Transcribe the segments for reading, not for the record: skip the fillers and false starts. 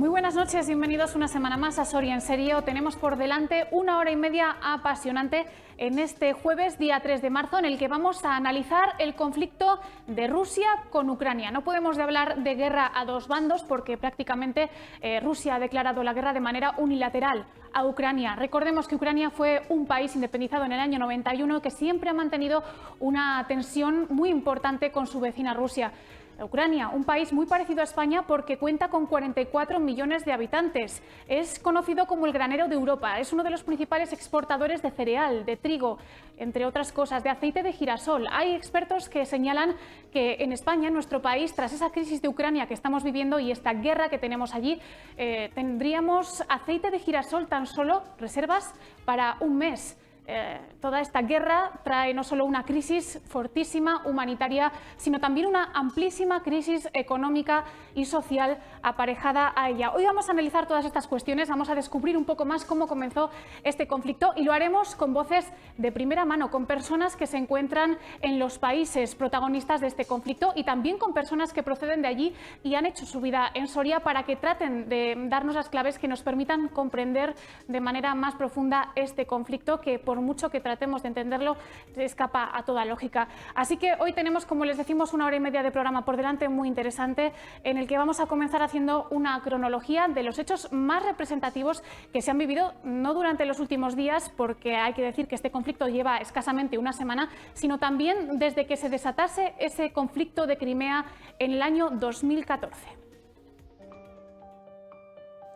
Muy buenas noches, bienvenidos una semana más a Soria en Serio. Tenemos por delante una hora y media apasionante en este jueves, día 3 de marzo, en el que vamos a analizar el conflicto de Rusia con Ucrania. No podemos hablar de guerra a dos bandos porque prácticamente Rusia ha declarado la guerra de manera unilateral a Ucrania. Recordemos que Ucrania fue un país independizado en el año 91 que siempre ha mantenido una tensión muy importante con su vecina Rusia. Ucrania, un país muy parecido a España porque cuenta con 44 millones de habitantes. Es conocido como el granero de Europa. Es uno de los principales exportadores de cereal, de trigo, entre otras cosas, de aceite de girasol. Hay expertos que señalan que en España, en nuestro país, tras esa crisis de Ucrania que estamos viviendo y esta guerra que tenemos allí, tendríamos aceite de girasol tan solo reservas para un mes. Toda esta guerra trae no solo una crisis fortísima humanitaria, sino también una amplísima crisis económica y social aparejada a ella. Hoy vamos a analizar todas estas cuestiones, vamos a descubrir un poco más cómo comenzó este conflicto y lo haremos con voces de primera mano, con personas que se encuentran en los países protagonistas de este conflicto y también con personas que proceden de allí y han hecho su vida en Soria para que traten de darnos las claves que nos permitan comprender de manera más profunda este conflicto que por mucho que tratemos de entenderlo, escapa a toda lógica. Así que hoy tenemos, como les decimos, una hora y media de programa por delante muy interesante, en el que vamos a comenzar haciendo una cronología de los hechos más representativos que se han vivido, no durante los últimos días, porque hay que decir que este conflicto lleva escasamente una semana, sino también desde que se desatase ese conflicto de Crimea en el año 2014.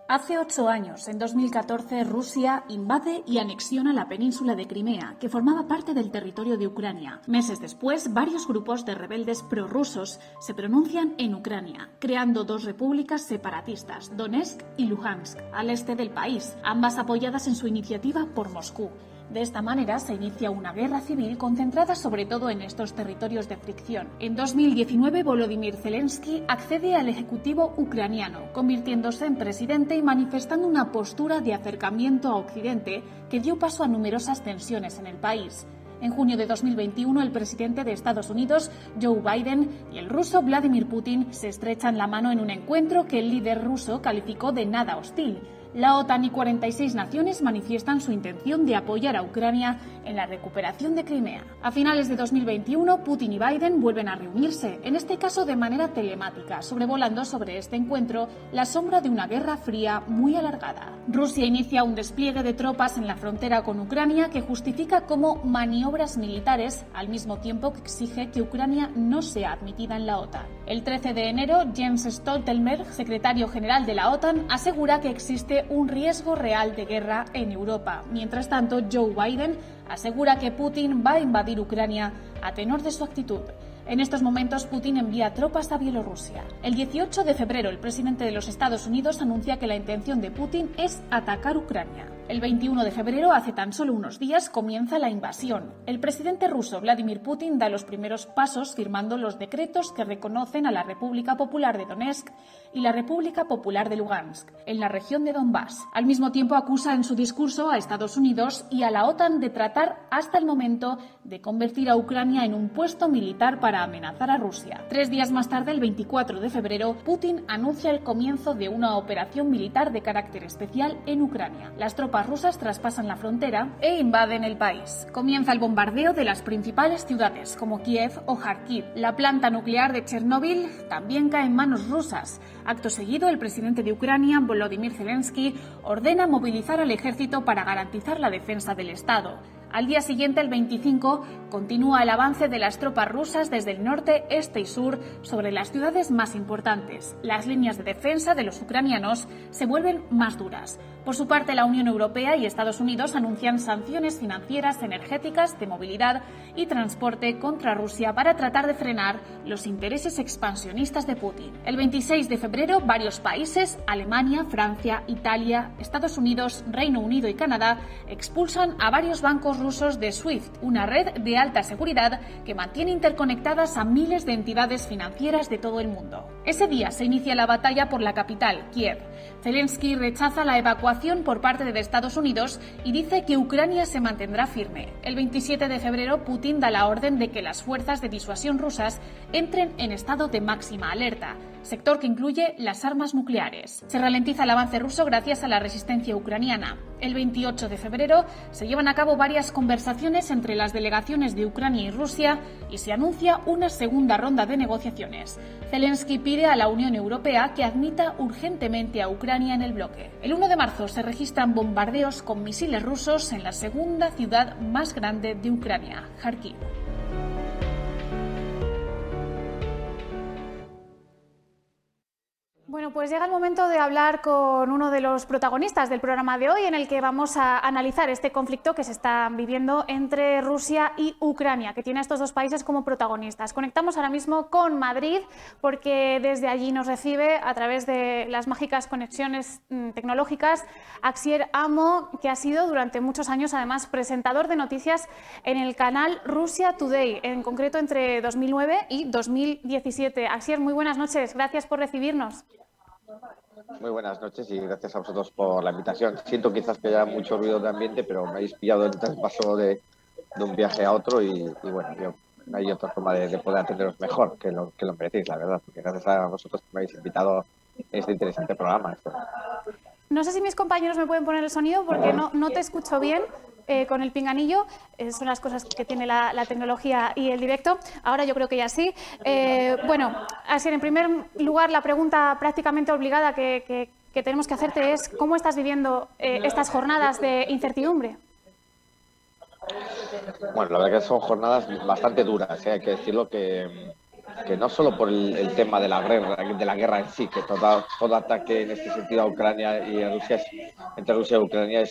Hace 8 años, en 2014, Rusia invade y anexiona la península de Crimea, que formaba parte del territorio de Ucrania. Meses después, varios grupos de rebeldes prorrusos se pronuncian en Ucrania, creando dos repúblicas separatistas, Donetsk y Luhansk, al este del país, ambas apoyadas en su iniciativa por Moscú. De esta manera se inicia una guerra civil concentrada sobre todo en estos territorios de fricción. En 2019, Volodymyr Zelensky accede al ejecutivo ucraniano, convirtiéndose en presidente y manifestando una postura de acercamiento a Occidente que dio paso a numerosas tensiones en el país. En junio de 2021, el presidente de Estados Unidos, Joe Biden, y el ruso Vladimir Putin se estrechan la mano en un encuentro que el líder ruso calificó de nada hostil. La OTAN y 46 naciones manifiestan su intención de apoyar a Ucrania en la recuperación de Crimea. A finales de 2021, Putin y Biden vuelven a reunirse, en este caso de manera telemática, sobrevolando sobre este encuentro la sombra de una guerra fría muy alargada. Rusia inicia un despliegue de tropas en la frontera con Ucrania que justifica como maniobras militares, al mismo tiempo que exige que Ucrania no sea admitida en la OTAN. El 13 de enero, Jens Stoltenberg, secretario general de la OTAN, asegura que existe un riesgo real de guerra en Europa. Mientras tanto, Joe Biden asegura que Putin va a invadir Ucrania a tenor de su actitud. En estos momentos, Putin envía tropas a Bielorrusia. El 18 de febrero, el presidente de los Estados Unidos anuncia que la intención de Putin es atacar Ucrania. El 21 de febrero, hace tan solo unos días, comienza la invasión. El presidente ruso Vladimir Putin da los primeros pasos firmando los decretos que reconocen a la República Popular de Donetsk y la República Popular de Lugansk, en la región de Donbass. Al mismo tiempo, acusa en su discurso a Estados Unidos y a la OTAN de tratar hasta el momento de convertir a Ucrania en un puesto militar para amenazar a Rusia. 3 días más tarde, el 24 de febrero, Putin anuncia el comienzo de una operación militar de carácter especial en Ucrania. Las tropas rusas traspasan la frontera e invaden el país. Comienza el bombardeo de las principales ciudades, como Kiev o Kharkiv. La planta nuclear de Chernóbil también cae en manos rusas. Acto seguido, el presidente de Ucrania, Volodymyr Zelensky, ordena movilizar al ejército para garantizar la defensa del Estado. Al día siguiente, el 25, continúa el avance de las tropas rusas desde el norte, este y sur sobre las ciudades más importantes. Las líneas de defensa de los ucranianos se vuelven más duras. Por su parte, la Unión Europea y Estados Unidos anuncian sanciones financieras, energéticas, de movilidad y transporte contra Rusia para tratar de frenar los intereses expansionistas de Putin. El 26 de febrero, varios países, Alemania, Francia, Italia, Estados Unidos, Reino Unido y Canadá, expulsan a varios bancos rusos de SWIFT, una red de alta seguridad que mantiene interconectadas a miles de entidades financieras de todo el mundo. Ese día se inicia la batalla por la capital, Kiev. Zelensky rechaza la evacuación por parte de Estados Unidos y dice que Ucrania se mantendrá firme. El 27 de febrero, Putin da la orden de que las fuerzas de disuasión rusas entren en estado de máxima alerta. sector que incluye las armas nucleares. Se ralentiza el avance ruso gracias a la resistencia ucraniana. El 28 de febrero se llevan a cabo varias conversaciones entre las delegaciones de Ucrania y Rusia y se anuncia una segunda ronda de negociaciones. Zelensky pide a la Unión Europea que admita urgentemente a Ucrania en el bloque. El 1 de marzo se registran bombardeos con misiles rusos en la segunda ciudad más grande de Ucrania, Kharkiv. Bueno, pues llega el momento de hablar con uno de los protagonistas del programa de hoy, en el que vamos a analizar este conflicto que se está viviendo entre Rusia y Ucrania, que tiene a estos dos países como protagonistas. Conectamos ahora mismo con Madrid, porque desde allí nos recibe, a través de las mágicas conexiones tecnológicas, Axier Amo, que ha sido durante muchos años además presentador de noticias en el canal Russia Today, en concreto entre 2009 y 2017. Axier, muy buenas noches, gracias por recibirnos. Muy buenas noches y gracias a vosotros por la invitación. Siento quizás que haya mucho ruido de ambiente, pero me habéis pillado el traspaso de un viaje a otro y bueno, hay otra forma de poder atenderos mejor, que lo merecéis, la verdad, porque gracias a vosotros que me habéis invitado a este interesante programa. No sé si mis compañeros me pueden poner el sonido porque no te escucho bien. Con el pinganillo, son las cosas que tiene la tecnología y el directo. Ahora yo creo que ya sí. Bueno, así en primer lugar, la pregunta prácticamente obligada que tenemos que hacerte es ¿cómo estás viviendo estas jornadas de incertidumbre? Bueno, la verdad que son jornadas bastante duras, hay que decirlo, que no solo por el tema de la guerra en sí, que todo ataque en este sentido a Ucrania y a Rusia, entre Rusia y Ucrania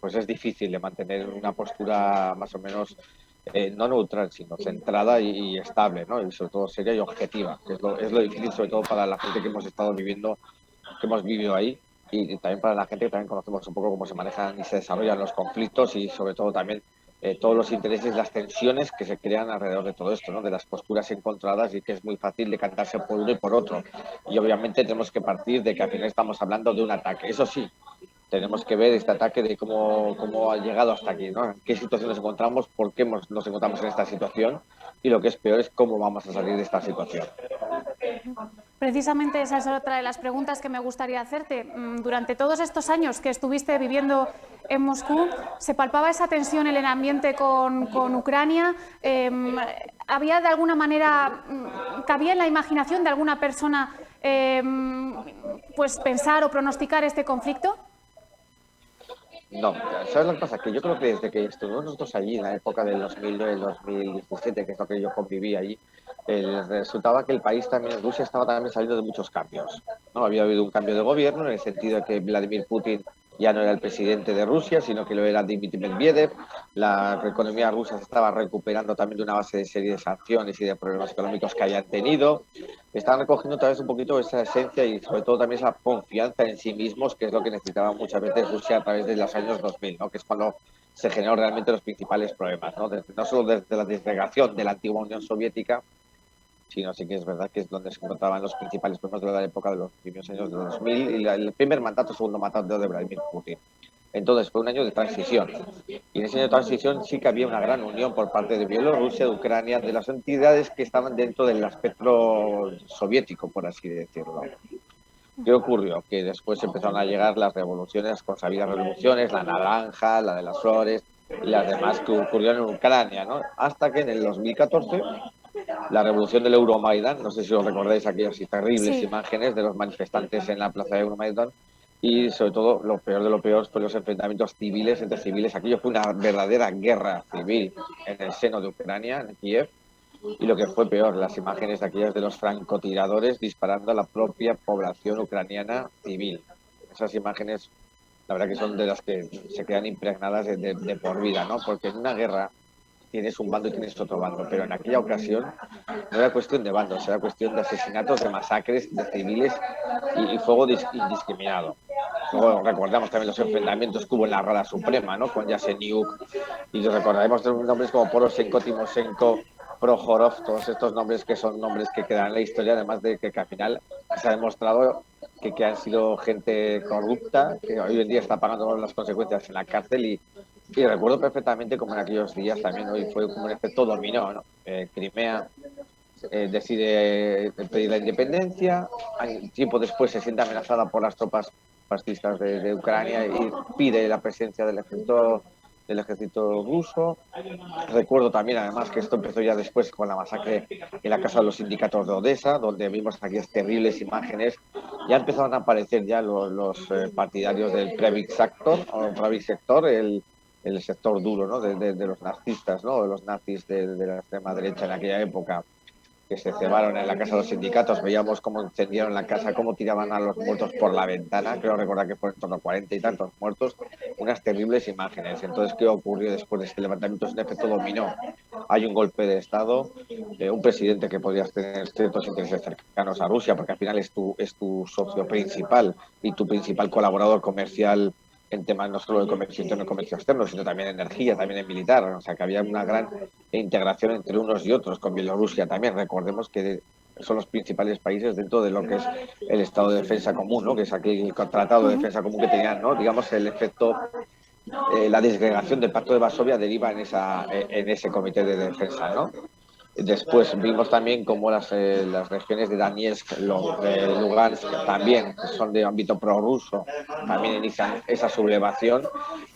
pues es difícil de mantener una postura más o menos no neutral, sino centrada y estable, ¿no? Y sobre todo seria y objetiva, que es lo difícil, sobre todo para la gente que hemos estado viviendo, que hemos vivido ahí, y también para la gente que también conocemos un poco cómo se manejan y se desarrollan los conflictos y sobre todo también todos los intereses, las tensiones que se crean alrededor de todo esto, ¿no? De las posturas encontradas y que es muy fácil decantarse por uno y por otro. Y obviamente tenemos que partir de que al final estamos hablando de un ataque. Eso sí, tenemos que ver este ataque de cómo ha llegado hasta aquí, ¿no? En qué situación nos encontramos, por qué nos encontramos en esta situación y lo que es peor es cómo vamos a salir de esta situación. Precisamente esa es otra de las preguntas que me gustaría hacerte. Durante todos estos años que estuviste viviendo en Moscú, ¿se palpaba esa tensión en el ambiente con Ucrania? ¿Había de alguna manera, cabía en la imaginación de alguna persona pues pensar o pronosticar este conflicto? No, ¿sabes lo que pasa? Que yo creo que desde que estuvimos nosotros allí, en la época del 2009-2017, que es lo que yo conviví allí, resultaba que el país también, Rusia estaba también saliendo de muchos cambios, ¿no? Había habido un cambio de gobierno en el sentido de que Vladimir Putin ya no era el presidente de Rusia, sino que lo era Dmitry Medvedev. La economía rusa se estaba recuperando también de una base de serie de sanciones y de problemas económicos que hayan tenido. Están recogiendo otra vez un poquito esa esencia y sobre todo también esa confianza en sí mismos, que es lo que necesitaba muchas veces Rusia a través de los años 2000, ¿no? Que es cuando se generaron realmente los principales problemas, ¿no? No solo desde la disgregación de la antigua Unión Soviética, sino sí que es verdad que es donde se encontraban los principales problemas de la época de los primeros años de 2000 y el primer mandato, segundo mandato de Vladimir Putin. Entonces fue un año de transición y en ese año de transición sí que había una gran unión por parte de Bielorrusia, de Ucrania, de las entidades que estaban dentro del espectro soviético, por así decirlo. ¿Qué ocurrió? Que después empezaron a llegar las revoluciones, las consabidas revoluciones, la naranja, la de las flores y las demás que ocurrieron en Ucrania, ¿no? Hasta que en el 2014 la revolución del Euromaidan, no sé si os recordáis aquellas terribles imágenes de los manifestantes en la plaza de Euromaidan, y sobre todo lo peor de lo peor fue los enfrentamientos civiles entre civiles. Aquello fue una verdadera guerra civil en el seno de Ucrania, en Kiev, y lo que fue peor, las imágenes de aquellas de los francotiradores disparando a la propia población ucraniana civil. Esas imágenes, la verdad que son de las que se quedan impregnadas de por vida, ¿no? Porque en una guerra tienes un bando y tienes otro bando, pero en aquella ocasión no era cuestión de bandos, era cuestión de asesinatos, de masacres de civiles y fuego indiscriminado. Luego recordamos también los enfrentamientos que hubo en la Rada Suprema, ¿no? Con Yaseniuk, y recordaremos nombres como Poroshenko, Timoshenko, Prohorov, todos estos nombres que son nombres que quedan en la historia, además de que al final se ha demostrado que han sido gente corrupta, que hoy en día está pagando las consecuencias en la cárcel y recuerdo perfectamente como en aquellos días también hoy fue como un efecto dominó, ¿no? Crimea, decide pedir la independencia, tiempo después se siente amenazada por las tropas fascistas de Ucrania y pide la presencia del ejército ruso. Recuerdo también, además, que esto empezó ya después con la masacre en la casa de los sindicatos de Odessa, donde vimos aquellas terribles imágenes. Ya empezaron a aparecer ya los partidarios del Pravý sector, el sector duro, ¿no? de los nazistas, ¿no? De los nazis de la extrema derecha en aquella época, que se cebaron en la casa de los sindicatos. Veíamos cómo encendieron la casa, cómo tiraban a los muertos por la ventana. Creo recordar que fueron en torno a 40 y tantos muertos. Unas terribles imágenes. Entonces, ¿qué ocurrió después de este levantamiento? Es un efecto dominó. Hay un golpe de Estado, un presidente que podría tener ciertos intereses cercanos a Rusia, porque al final es tu socio principal y tu principal colaborador comercial en temas no solo de comercio interno y comercio externo, sino también en energía, también en militar. O sea, que había una gran integración entre unos y otros, con Bielorrusia también. Recordemos que son los principales países dentro de lo que es el Estado de Defensa Común, ¿no? Que es aquel tratado de defensa común que tenían, ¿no? Digamos, el efecto, la disgregación del Pacto de Varsovia deriva en ese comité de defensa, ¿no? Después vimos también cómo las regiones de Donetsk, Lugansk, también son de ámbito prorruso, también inician esa sublevación,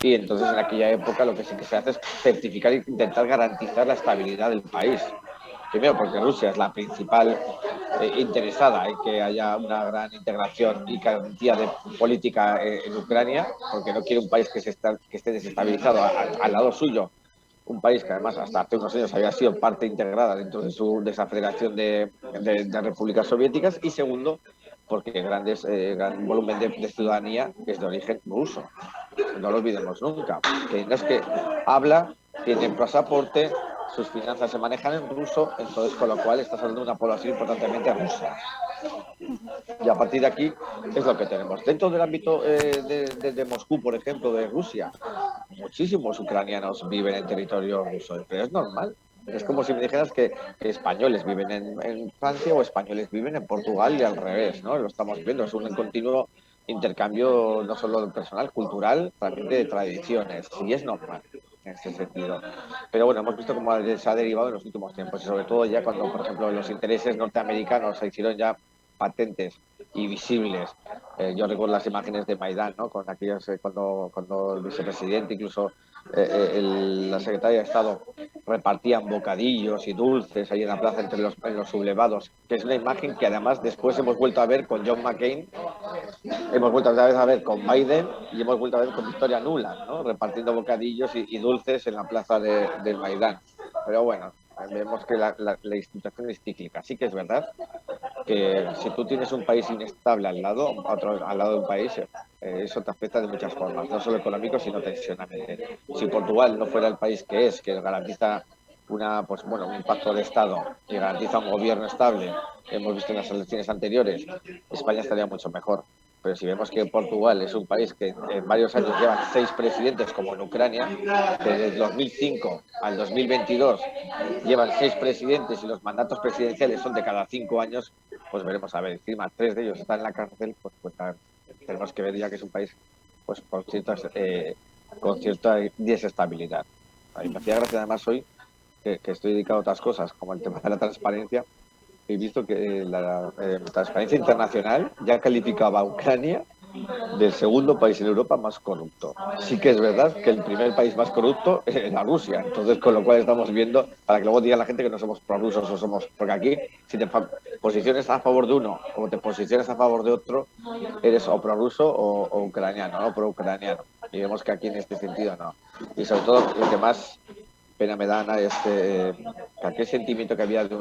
y entonces en aquella época lo que sí que se hace es certificar e intentar garantizar la estabilidad del país. Primero porque Rusia es la principal interesada en que haya una gran integración y garantía de política en Ucrania, porque no quiere un país que esté desestabilizado al lado suyo. Un país que además hasta hace unos años había sido parte integrada dentro de esa federación de repúblicas soviéticas. Y segundo, porque gran volumen de ciudadanía es de origen ruso. No lo olvidemos nunca. Que no es que habla, tiene pasaporte, sus finanzas se manejan en ruso, entonces con lo cual estás hablando de una población importantemente rusa. Y a partir de aquí es lo que tenemos. Dentro del ámbito de Moscú, por ejemplo, de Rusia, muchísimos ucranianos viven en territorio ruso, pero es normal. Es como si me dijeras que españoles viven en Francia o españoles viven en Portugal y al revés, ¿no? Lo estamos viendo, es un continuo intercambio no solo personal, cultural, también de tradiciones, y es normal en ese sentido. Pero bueno, hemos visto cómo se ha derivado en los últimos tiempos, y sobre todo ya cuando, por ejemplo, los intereses norteamericanos se hicieron ya patentes y visibles. Yo recuerdo las imágenes de Maidán, ¿no? Con aquellos, cuando el vicepresidente, incluso la secretaria de Estado, repartían bocadillos y dulces ahí en la plaza en los sublevados, que es una imagen que además después hemos vuelto a ver con John McCain, hemos vuelto otra vez a ver con Biden y hemos vuelto a ver con Victoria Nuland, ¿no? Repartiendo bocadillos y dulces en la plaza del Maidán. Pero bueno, vemos que la institución es cíclica. Sí que es verdad que si tú tienes un país inestable al lado de un país, eso te afecta de muchas formas, no solo económico, sino tensionalmente. Si Portugal no fuera el país que es, que garantiza un pacto de Estado y garantiza un gobierno estable, hemos visto en las elecciones anteriores, España estaría mucho mejor. Pero si vemos que Portugal es un país que en varios años lleva 6 presidentes, como en Ucrania, que desde el 2005 al 2022 llevan 6 presidentes y los mandatos presidenciales son de cada 5 años, pues veremos a ver. Encima 3 de ellos están en la cárcel, pues tenemos que ver ya que es un país pues con cierta desestabilidad. A mí me hacía gracia además hoy que estoy dedicado a otras cosas, como el tema de la transparencia. He visto que la Transparencia Internacional ya calificaba a Ucrania del segundo país en Europa más corrupto. Sí que es verdad que el primer país más corrupto era Rusia. Entonces, con lo cual estamos viendo, para que luego diga la gente que no somos prorrusos o somos... Porque aquí, si te posiciones a favor de uno o te posiciones a favor de otro, eres o prorruso o ucraniano, o pro-ucraniano. Y vemos que aquí en este sentido no. Y sobre todo, lo que más pena me da, Ana, es que aquel sentimiento que había de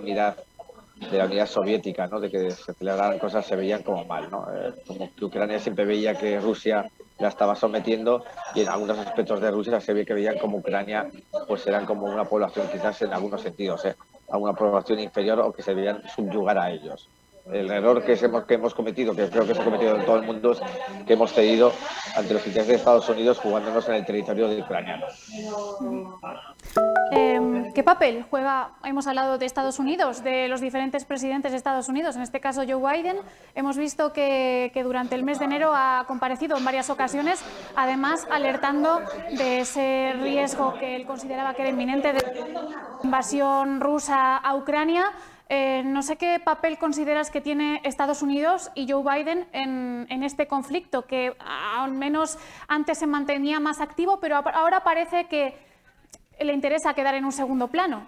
la unidad soviética, ¿no? De que se celebraran cosas, se veían como mal, ¿no? Como que Ucrania siempre veía que Rusia la estaba sometiendo, y en algunos aspectos de Rusia se ve que veían como Ucrania pues eran como una población, quizás en algunos sentidos, a una población inferior, o que se veían subyugar a ellos. El error que hemos cometido, que creo que se ha cometido en todo el mundo, es que hemos cedido ante los intereses de Estados Unidos jugándonos en el territorio de ucraniano. ¿Qué papel juega? Hemos hablado de Estados Unidos, de los diferentes presidentes de Estados Unidos, en este caso Joe Biden. Hemos visto que durante el mes de enero ha comparecido en varias ocasiones, además alertando de ese riesgo que él consideraba que era inminente de invasión rusa a Ucrania. No sé qué papel consideras que tiene Estados Unidos y Joe Biden en este conflicto, que al menos antes se mantenía más activo, pero ahora parece que le interesa quedar en un segundo plano.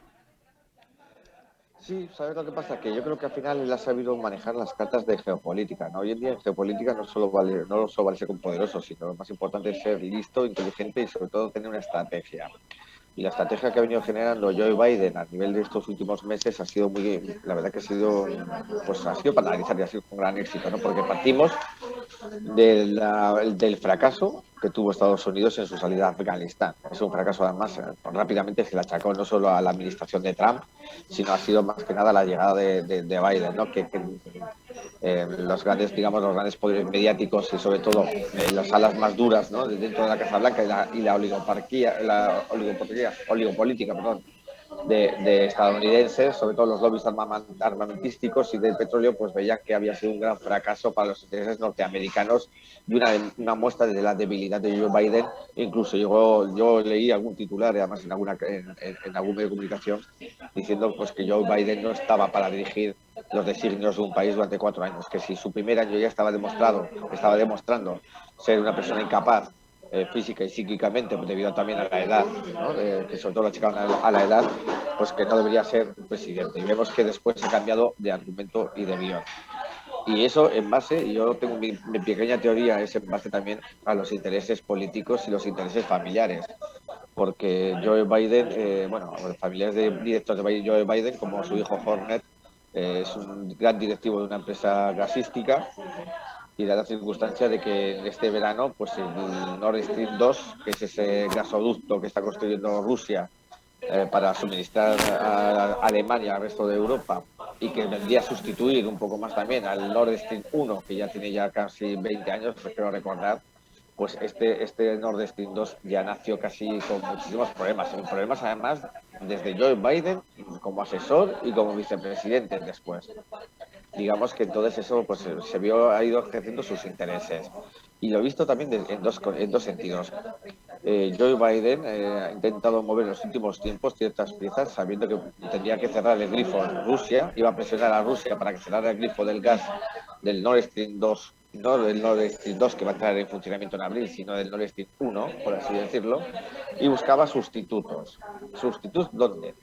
Sí, ¿sabes lo que pasa? Que yo creo que al final él ha sabido manejar las cartas de geopolítica, ¿no? Hoy en día en geopolítica no solo vale ser un poderoso, sino lo más importante es ser listo, inteligente y sobre todo tener una estrategia. Y la estrategia que ha venido generando Joe Biden a nivel de estos últimos meses ha sido la verdad que ha sido para analizar y ha sido un gran éxito, ¿no? Porque partimos del fracaso que tuvo Estados Unidos en su salida a Afganistán. Es un fracaso, además, rápidamente se le achacó no solo a la administración de Trump, sino ha sido más que nada la llegada de Biden, ¿no? Los grandes poderes mediáticos y sobre todo las alas más duras, ¿no? Dentro de la Casa Blanca y la oligopolítica, perdón, de estadounidenses, sobre todo los lobbies armamentísticos y del petróleo, pues veían que había sido un gran fracaso para los intereses norteamericanos y una muestra de la debilidad de Joe Biden. Incluso yo leí algún titular, además en algún medio de comunicación, diciendo pues que Joe Biden no estaba para dirigir los designios de un país durante 4 años, que si su primer año ya estaba demostrando ser una persona incapaz física y psíquicamente, debido también a la edad, ¿no? Que sobre todo lo achacaban a la edad, pues que no debería ser presidente. Y vemos que después ha cambiado de argumento y de guión. Y eso en base, y yo tengo mi pequeña teoría, es en base también a los intereses políticos y los intereses familiares. Porque Joe Biden, los familiares directos de Joe Biden, como su hijo Hornet, es un gran directivo de una empresa gasística, y da la circunstancia de que en este verano pues el Nord Stream 2, que es ese gasoducto que está construyendo Rusia para suministrar a Alemania, al resto de Europa, y que vendría a sustituir un poco más también al Nord Stream 1, que ya tiene ya casi 20 años, creo recordar, pues este Nord Stream 2 ya nació casi con muchísimos problemas. Y problemas además desde Joe Biden como asesor y como vicepresidente después. Digamos que entonces eso pues ha ido ejerciendo sus intereses. Y lo he visto también en dos sentidos. Joe Biden ha intentado mover en los últimos tiempos ciertas piezas, sabiendo que tendría que cerrar el grifo en Rusia, iba a presionar a Rusia para que cerrara el grifo del gas del Nord Stream 2, no del Nord Stream 2 que va a entrar en funcionamiento en abril, sino del Nord Stream 1, por así decirlo, y buscaba sustitutos. ¿Sustitutos dónde?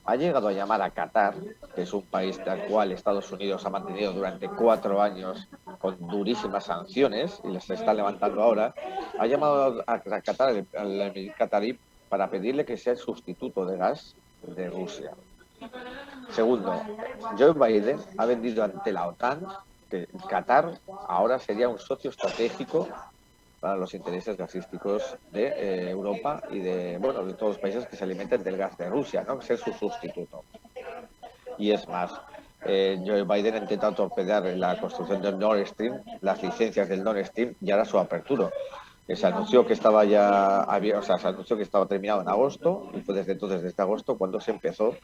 Ha llegado a llamar a Qatar, que es un país al cual Estados Unidos ha mantenido durante 4 años con durísimas sanciones y les está levantando ahora. Ha llamado a Qatar, al Emir Qatarí, para pedirle que sea el sustituto de gas de Rusia. Segundo, Joe Biden ha vendido ante la OTAN que Qatar ahora sería un socio estratégico para los intereses gasísticos de Europa y de todos los países que se alimenten del gas de Rusia, ¿no? Ser su sustituto. Y es más, Joe Biden ha intentado torpedear la construcción del Nord Stream, las licencias del Nord Stream y ahora su apertura. Se anunció que estaba terminado en agosto, y fue desde entonces, desde agosto, cuando se empezó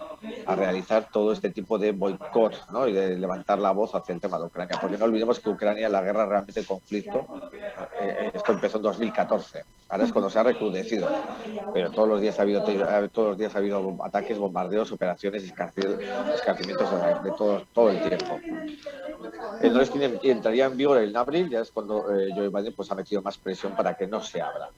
a realizar todo este tipo de boicot, ¿no? Y de levantar la voz hacia el tema de Ucrania. Porque no olvidemos que Ucrania, la guerra realmente, el conflicto, esto empezó en 2014. Ahora es cuando se ha recrudecido. Pero todos los días ha habido ataques, bombardeos, operaciones y escarcimientos de todo el tiempo. El Nord Stream entraría en vigor en abril, ya es cuando Joe Biden pues ha metido más presión para que no se abra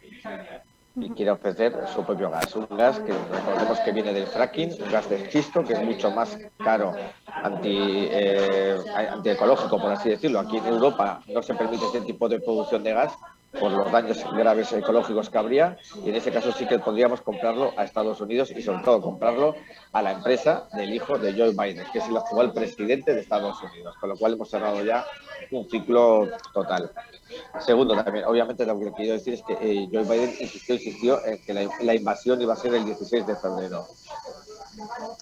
y quiere ofrecer su propio gas, un gas que recordemos que viene del fracking, un gas de esquisto que es mucho más caro, antiecológico, por así decirlo. Aquí en Europa no se permite este tipo de producción de gas por los daños graves ecológicos que habría, y en ese caso sí que podríamos comprarlo a Estados Unidos y sobre todo comprarlo a la empresa del hijo de Joe Biden, que es el actual presidente de Estados Unidos, con lo cual hemos cerrado ya un ciclo total. Segundo, también, obviamente lo que quiero decir es que Joe Biden insistió en que la invasión iba a ser el 16 de febrero.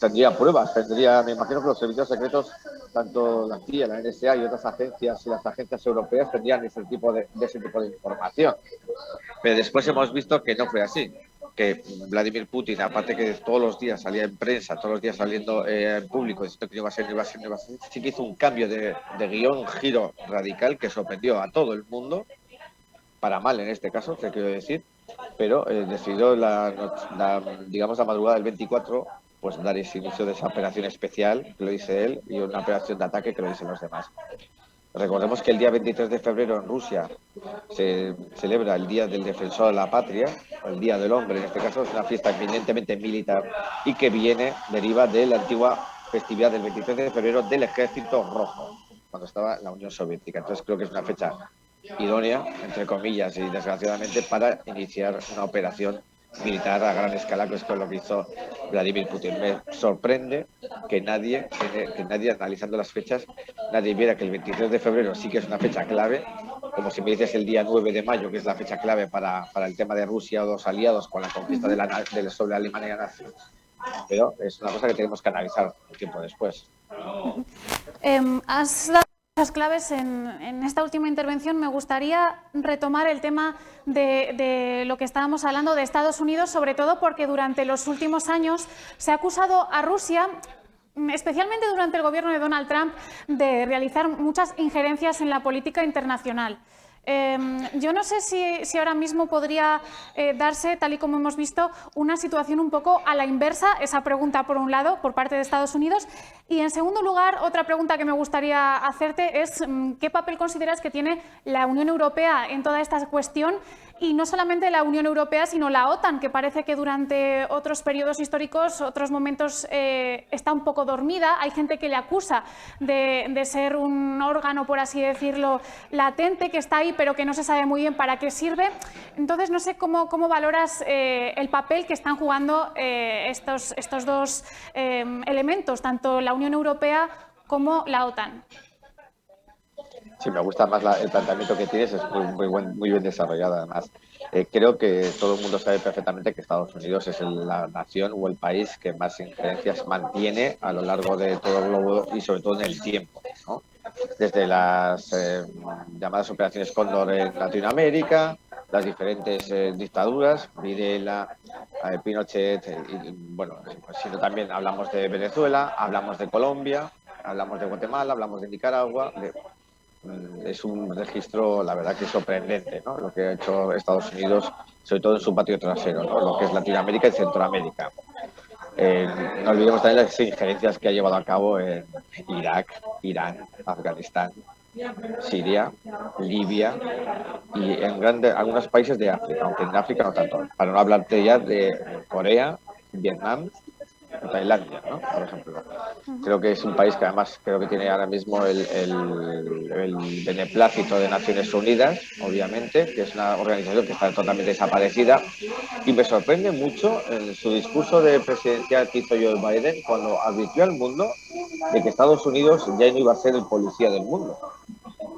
Tendría pruebas, me imagino que los servicios secretos, tanto la CIA, la NSA y otras agencias y las agencias europeas tendrían ese tipo de información. Pero después hemos visto que no fue así, que Vladimir Putin, aparte que todos los días salía en prensa, todos los días saliendo en público, diciendo que no iba a ser, sí que hizo un cambio de guión, un giro radical que sorprendió a todo el mundo, para mal en este caso, te quiero decir, pero decidió la madrugada del 24 pues dar ese inicio de esa operación especial, que lo dice él, y una operación de ataque que lo dicen los demás. Recordemos que el día 23 de febrero en Rusia se celebra el Día del Defensor de la Patria, el Día del Hombre, en este caso es una fiesta eminentemente militar y que deriva de la antigua festividad del 23 de febrero del Ejército Rojo, cuando estaba la Unión Soviética. Entonces creo que es una fecha idónea, entre comillas, y desgraciadamente, para iniciar una operación militar a gran escala, que es con lo que hizo Vladimir Putin. Me sorprende que nadie, analizando las fechas, nadie viera que el 23 de febrero sí que es una fecha clave, como si me dices el día 9 de mayo, que es la fecha clave para el tema de Rusia o los aliados con la conquista sobre Alemania nazi. Pero es una cosa que tenemos que analizar un tiempo después. Has dado muchas claves en esta última intervención. Me gustaría retomar el tema de lo que estábamos hablando de Estados Unidos, sobre todo porque durante los últimos años se ha acusado a Rusia, especialmente durante el gobierno de Donald Trump, de realizar muchas injerencias en la política internacional. Yo no sé si ahora mismo podría darse, tal y como hemos visto, una situación un poco a la inversa, esa pregunta por un lado, por parte de Estados Unidos. Y en segundo lugar, otra pregunta que me gustaría hacerte es ¿qué papel consideras que tiene la Unión Europea en toda esta cuestión? Y no solamente la Unión Europea, sino la OTAN, que parece que durante otros periodos históricos, otros momentos, está un poco dormida. Hay gente que le acusa de ser un órgano, por así decirlo, latente, que está ahí, pero que no se sabe muy bien para qué sirve. Entonces, no sé cómo valoras el papel que están jugando estos dos elementos, tanto la Unión Europea como la OTAN. Sí, me gusta más el planteamiento que tienes, es muy bien desarrollado además. Creo que todo el mundo sabe perfectamente que Estados Unidos es la nación o el país que más injerencias mantiene a lo largo de todo el globo y sobre todo en el tiempo, ¿no? Desde las llamadas operaciones Cóndor en Latinoamérica, las diferentes dictaduras, Videla, Pinochet, bueno, sino también hablamos de Venezuela, hablamos de Colombia, hablamos de Guatemala, hablamos de Nicaragua. Es un registro, la verdad, que sorprendente, ¿no? Lo que ha hecho Estados Unidos, sobre todo en su patio trasero, ¿no? Lo que es Latinoamérica y Centroamérica. No olvidemos también las injerencias que ha llevado a cabo en Irak, Irán, Afganistán, Siria, Libia y en algunos países de África, aunque en África no tanto. Para no hablarte ya de Corea, Vietnam, Tailandia, ¿no? Por ejemplo. Creo que es un país que además creo que tiene ahora mismo el beneplácito de Naciones Unidas, obviamente, que es una organización que está totalmente desaparecida, y me sorprende mucho en su discurso de presidencial que hizo Joe Biden cuando advirtió al mundo de que Estados Unidos ya no iba a ser el policía del mundo.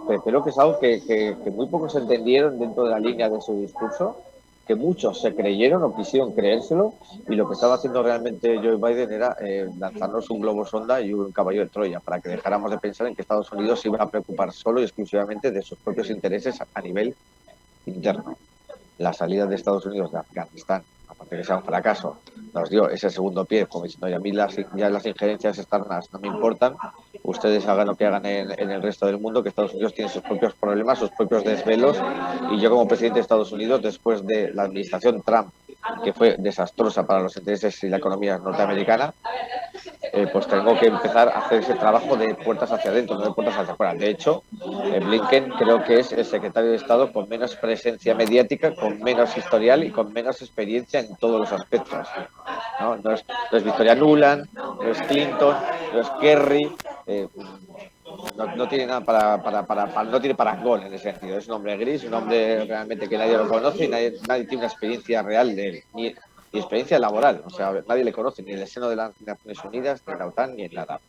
Pero creo que es algo que muy pocos entendieron dentro de la línea de su discurso, que muchos se creyeron o quisieron creérselo, y lo que estaba haciendo realmente Joe Biden era lanzarnos un globo sonda y un caballo de Troya para que dejáramos de pensar en que Estados Unidos se iba a preocupar solo y exclusivamente de sus propios intereses a nivel interno. La salida de Estados Unidos de Afganistán, aparte de que sea un fracaso, nos dio ese segundo pie, como diciendo, a mí ya las injerencias externas no me importan, ustedes hagan lo que hagan en el resto del mundo, que Estados Unidos tiene sus propios problemas, sus propios desvelos, y yo como presidente de Estados Unidos, después de la administración Trump, que fue desastrosa para los intereses y la economía norteamericana, pues tengo que empezar a hacer ese trabajo de puertas hacia adentro, no de puertas hacia afuera. De hecho, Blinken creo que es el secretario de Estado con menos presencia mediática, con menos historial y con menos experiencia en todos los aspectos, ¿no? No es Victoria Nuland, no es Clinton, no es Kerry, no tiene nada no tiene parangón en ese sentido. Es un hombre gris, un hombre realmente que nadie lo conoce y nadie tiene una experiencia real de él, ni experiencia laboral. O sea, nadie le conoce ni en el seno de las Naciones Unidas, ni en la OTAN, ni en nada.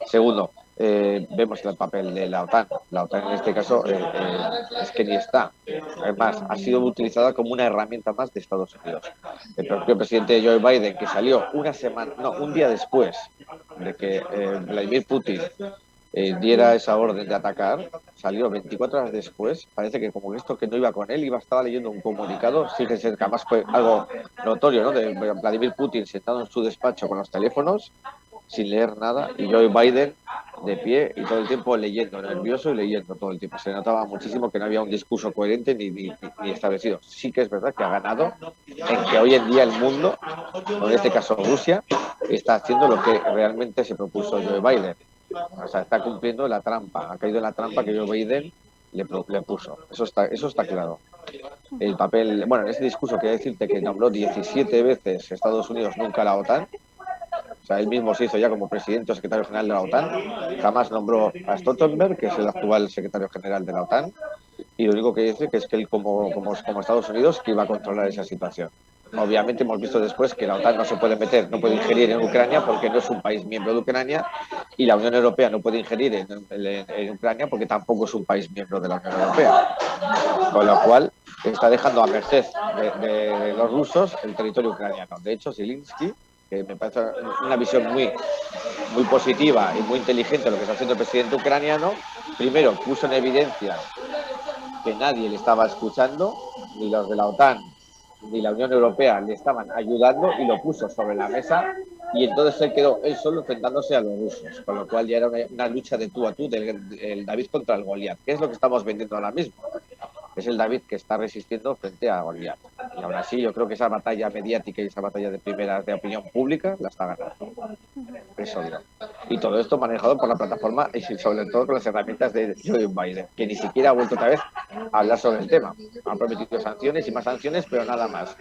Segundo, vemos el papel de la OTAN. La OTAN en este caso es que ni está. Además, ha sido utilizada como una herramienta más de Estados Unidos. El propio presidente Joe Biden, que salió un día después de que Vladimir Putin diera esa orden de atacar, salió 24 horas después, parece que como esto que no iba con él, estaba leyendo un comunicado, fíjense que además fue algo notorio, ¿no?, de Vladimir Putin sentado en su despacho con los teléfonos, sin leer nada, y Joe Biden de pie y todo el tiempo leyendo, nervioso y leyendo todo el tiempo. Se notaba muchísimo que no había un discurso coherente ni establecido. Sí que es verdad que ha ganado en que hoy en día el mundo, o en este caso Rusia, está haciendo lo que realmente se propuso Joe Biden. O sea, está cumpliendo la trampa, ha caído en la trampa que Joe Biden le puso. Eso está claro. El papel, bueno, en ese discurso quería decirte que nombró 17 veces Estados Unidos, nunca la OTAN. O sea, él mismo se hizo ya como presidente o secretario general de la OTAN. Jamás nombró a Stoltenberg, que es el actual secretario general de la OTAN. Y lo único que dice que es que él, como Estados Unidos, que iba a controlar esa situación. Obviamente hemos visto después que la OTAN no se puede meter, no puede ingerir en Ucrania porque no es un país miembro de Ucrania, y la Unión Europea no puede ingerir en Ucrania porque tampoco es un país miembro de la Unión Europea. Con lo cual está dejando a merced de los rusos el territorio ucraniano. De hecho, Zelensky, que me parece una visión muy positiva y muy inteligente de lo que está haciendo el presidente ucraniano, primero puso en evidencia que nadie le estaba escuchando, ni los de la OTAN ni la Unión Europea le estaban ayudando, y lo puso sobre la mesa, y entonces él quedó él solo enfrentándose a los rusos, con lo cual ya era una lucha de tú a tú del David contra el Goliat, que es lo que estamos vendiendo ahora mismo. Es el David que está resistiendo frente a Goliat. Y aún así yo creo que esa batalla mediática y esa batalla de primeras de opinión pública la está ganando. Eso digo. Y todo esto manejado por la plataforma y sobre todo con las herramientas de Joe Biden, que ni siquiera ha vuelto otra vez a hablar sobre el tema. Han prometido sanciones y más sanciones, pero nada más.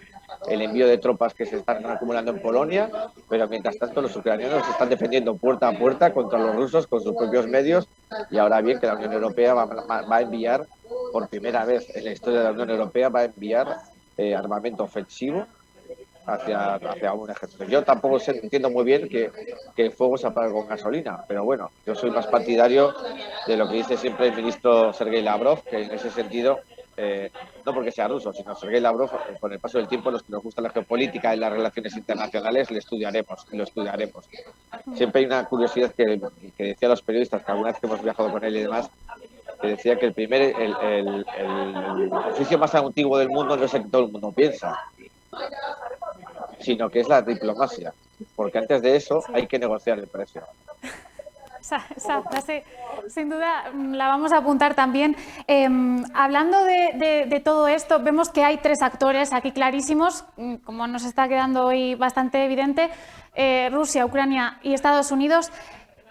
El envío de tropas que se están acumulando en Polonia, pero mientras tanto los ucranianos se están defendiendo puerta a puerta contra los rusos con sus propios medios, y ahora bien que la Unión Europea va a enviar, por primera vez en la historia de la Unión Europea, va a enviar armamento ofensivo hacia un ejército. Yo tampoco entiendo muy bien que el fuego se apague con gasolina, pero bueno, yo soy más partidario de lo que dice siempre el ministro Sergei Lavrov, que en ese sentido, no porque sea ruso, sino Sergei Lavrov, con el paso del tiempo, los que nos gusta la geopolítica y las relaciones internacionales, lo estudiaremos. Siempre hay una curiosidad que decía los periodistas, que alguna vez que hemos viajado con él y demás, que decía que el oficio más antiguo del mundo no es el que todo el mundo piensa, sino que es la diplomacia, porque antes de eso hay que negociar el precio. Esa frase, sin duda, la vamos a apuntar también. Hablando de todo esto, vemos que hay tres actores aquí clarísimos, como nos está quedando hoy bastante evidente: Rusia, Ucrania y Estados Unidos.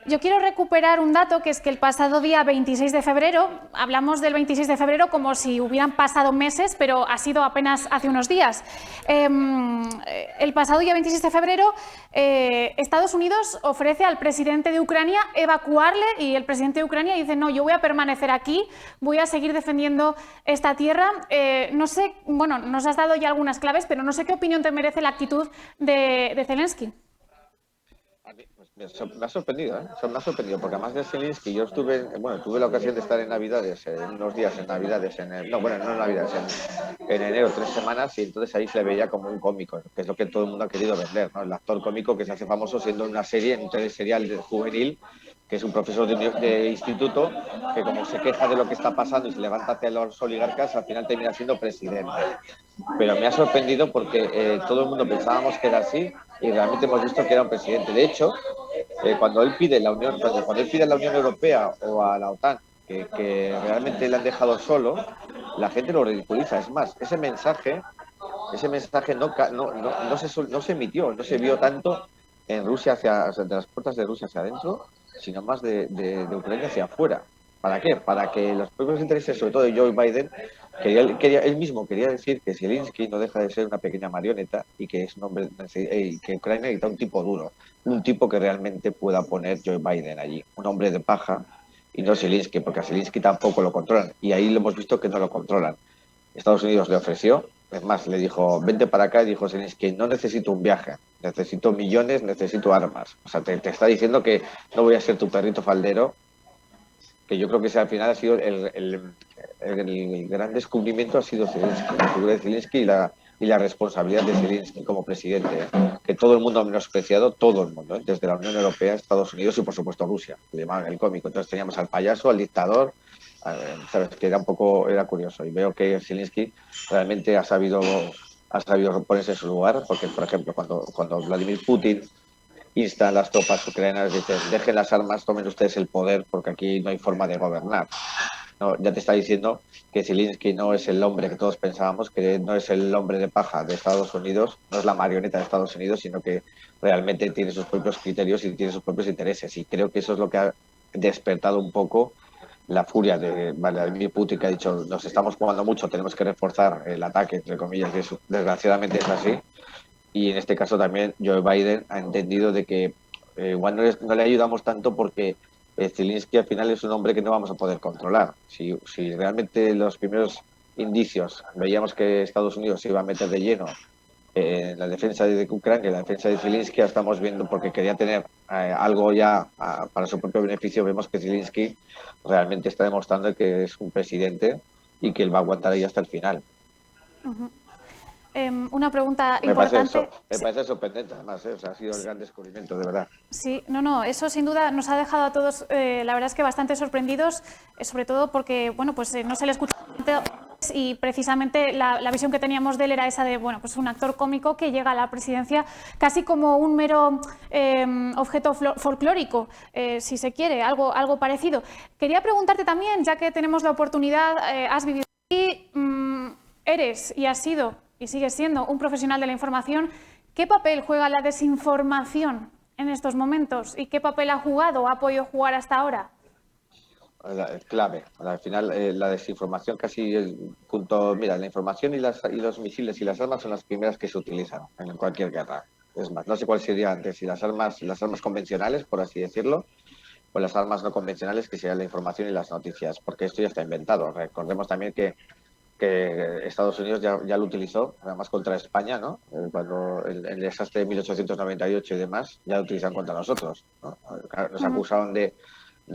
Yo quiero recuperar un dato, que es que el pasado día 26 de febrero, hablamos del 26 de febrero como si hubieran pasado meses, pero ha sido apenas hace unos días. El pasado día 26 de febrero, Estados Unidos ofrece al presidente de Ucrania evacuarle, y el presidente de Ucrania dice: no, yo voy a permanecer aquí, voy a seguir defendiendo esta tierra. No sé, bueno, nos has dado ya algunas claves, pero no sé qué opinión te merece la actitud de Zelensky. Me ha sorprendido, me ha sorprendido, porque además de Zelensky, yo tuve la ocasión de estar en Navidades, unos días en Navidades, en enero, 3 semanas, y entonces ahí se le veía como un cómico, que es lo que todo el mundo ha querido vender, ¿no? El actor cómico que se hace famoso siendo en una serie, en un teleserial juvenil, que es un profesor de instituto, que como se queja de lo que está pasando y se levanta hacia los oligarcas, al final termina siendo presidente. Pero me ha sorprendido porque todo el mundo pensábamos que era así, y realmente hemos visto que era un presidente. De hecho, cuando él pide a la Unión Europea o a la OTAN que realmente le han dejado solo, la gente lo ridiculiza. Es más, ese mensaje no se emitió, no se vio tanto en Rusia, de las puertas de Rusia hacia adentro, sino más de Ucrania hacia afuera. ¿Para qué? Para que los propios intereses, sobre todo de Joe Biden, él mismo quería decir que Zelensky no deja de ser una pequeña marioneta, y que es un hombre, y que Ucrania necesita un tipo duro, un tipo que realmente pueda poner Joe Biden allí, un hombre de paja, y no Zelensky, porque a Zelensky tampoco lo controlan, y ahí lo hemos visto que no lo controlan. Estados Unidos le ofreció, es más, le dijo: vente para acá, y dijo Zelensky: no necesito un viaje, necesito millones, necesito armas. O sea, te está diciendo que no voy a ser tu perrito faldero, que yo creo que al final ha sido el gran descubrimiento, ha sido Zelensky, la figura de Zelensky y la responsabilidad de Zelensky como presidente, que todo el mundo ha menospreciado, todo el mundo, desde la Unión Europea, Estados Unidos y por supuesto Rusia, le llamaban el cómico. Entonces teníamos al payaso, al dictador, sabes, que era curioso, y veo que Zelensky realmente ha sabido ponerse en su lugar, porque por ejemplo cuando Vladimir Putin insta a las tropas ucranianas, dicen: dejen las armas, tomen ustedes el poder, porque aquí no hay forma de gobernar. No, ya te está diciendo que Zelensky no es el hombre que todos pensábamos, que no es el hombre de paja de Estados Unidos, no es la marioneta de Estados Unidos, sino que realmente tiene sus propios criterios y tiene sus propios intereses. Y creo que eso es lo que ha despertado un poco la furia de Vladimir Putin, que ha dicho, nos estamos jugando mucho, tenemos que reforzar el ataque, entre comillas, que desgraciadamente es así. Y en este caso también Joe Biden ha entendido de que igual no le ayudamos tanto porque Zelensky al final es un hombre que no vamos a poder controlar. Si realmente los primeros indicios veíamos que Estados Unidos se iba a meter de lleno en la defensa de Ucrania, en la defensa de Zelensky, estamos viendo porque quería tener algo ya para su propio beneficio, vemos que Zelensky realmente está demostrando que es un presidente y que él va a aguantar ahí hasta el final. Uh-huh. Una pregunta Me importante. parece sorprendente, además, o sea, ha sido el gran descubrimiento, de verdad. Sí, no, eso sin duda nos ha dejado a todos, la verdad es que bastante sorprendidos, sobre todo porque, bueno, pues no se le escucha y precisamente la visión que teníamos de él era esa de, bueno, pues un actor cómico que llega a la presidencia casi como un mero objeto folclórico, si se quiere, algo parecido. Quería preguntarte también, ya que tenemos la oportunidad, has vivido aquí, eres y has sido y sigues siendo un profesional de la información. ¿Qué papel juega la desinformación en estos momentos y qué papel ha jugado o ha podido jugar hasta ahora? Clave. Al final, la desinformación casi es punto. Mira, la información y los misiles y las armas son las primeras que se utilizan en cualquier guerra. Es más, no sé cuál sería antes, si las armas convencionales, por así decirlo, o las armas no convencionales, que serían la información y las noticias, porque esto ya está inventado. Recordemos también que Estados Unidos ya lo utilizó, además contra España, ¿no? Cuando el desastre de 1898 y demás, ya lo utilizan contra nosotros, ¿no? Nos acusaron de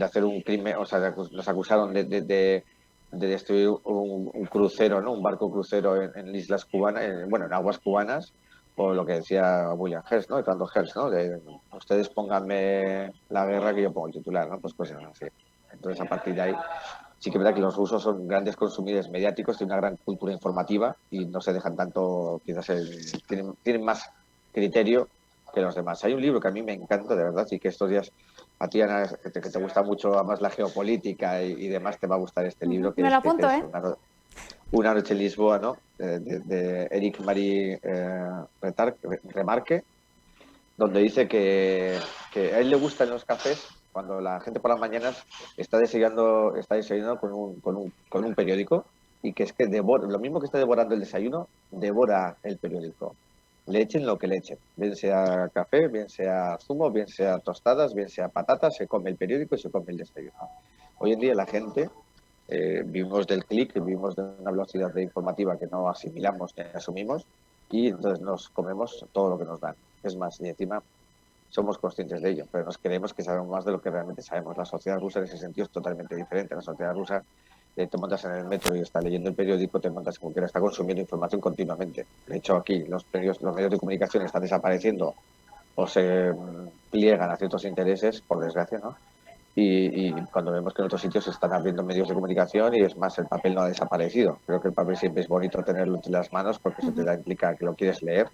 hacer un crimen, o sea, nos acusaron de destruir un crucero, ¿no? Un barco crucero en islas cubanas, bueno, en aguas cubanas, por lo que decía William Hearst, ¿no? Randall Hearst, ¿no? De ustedes pónganme la guerra que yo pongo el titular, ¿no? Pues así. Entonces, a partir de ahí, sí que es verdad que los rusos son grandes consumidores mediáticos, tienen una gran cultura informativa y no se dejan tanto, quizás tienen más criterio que los demás. Hay un libro que a mí me encanta, de verdad, y que estos días a ti, Ana, que te gusta mucho más la geopolítica y demás, te va a donde este libro, que Me es, lo apunto, que es una noche en Lisboa, ¿no? De Eric Marie Remarque, donde dice que a él le gustan los cafés cuando la gente por las mañanas está desayunando con un periódico, y que es que devora, lo mismo que está devorando el desayuno, devora el periódico. Le echen lo que le echen, bien sea café, bien sea zumo, bien sea tostadas, bien sea patatas, se come el periódico y se come el desayuno. Hoy en día la gente vivimos del clic, vivimos de una velocidad de informativa que no asimilamos ni asumimos, y entonces nos comemos todo lo que nos dan. Es más, y encima somos conscientes de ello, pero nos creemos que sabemos más de lo que realmente sabemos. La sociedad rusa en ese sentido es totalmente diferente. La sociedad rusa, te montas en el metro y está leyendo el periódico, te montas como quiera, está consumiendo información continuamente. De hecho, aquí los medios de comunicación están desapareciendo o se pliegan a ciertos intereses, por desgracia, ¿no? Y cuando vemos que en otros sitios se están abriendo medios de comunicación, y es más, el papel no ha desaparecido. Creo que el papel siempre es bonito tenerlo entre las manos porque eso te da implica que lo quieres leer,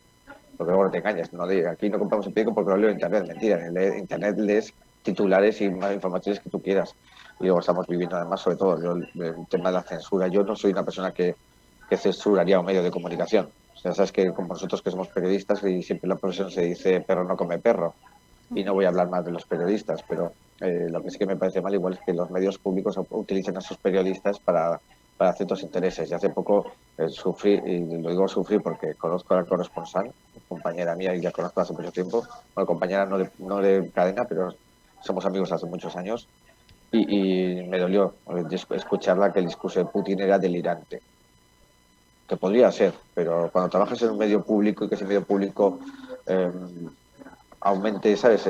porque luego no te engañas. No, aquí no compramos el periódico porque lo leo en internet. Mentira, en internet lees titulares y más informaciones que tú quieras. Y luego estamos viviendo además, sobre todo, el tema de la censura. Yo no soy una persona que censuraría un medio de comunicación. O sea, sabes que como nosotros que somos periodistas, y siempre la profesión se dice perro no come perro, y no voy a hablar más de los periodistas, pero lo que sí que me parece mal igual es que los medios públicos utilicen a sus periodistas para ciertos intereses. Y hace poco sufrí, y lo digo sufrí porque conozco a la corresponsal, compañera mía, y la conozco hace mucho tiempo, bueno, compañera no de cadena, pero somos amigos hace muchos años, y me dolió escucharla, que el discurso de Putin era delirante. Que podría ser, pero cuando trabajas en un medio público y que ese medio público aumente, ¿sabes?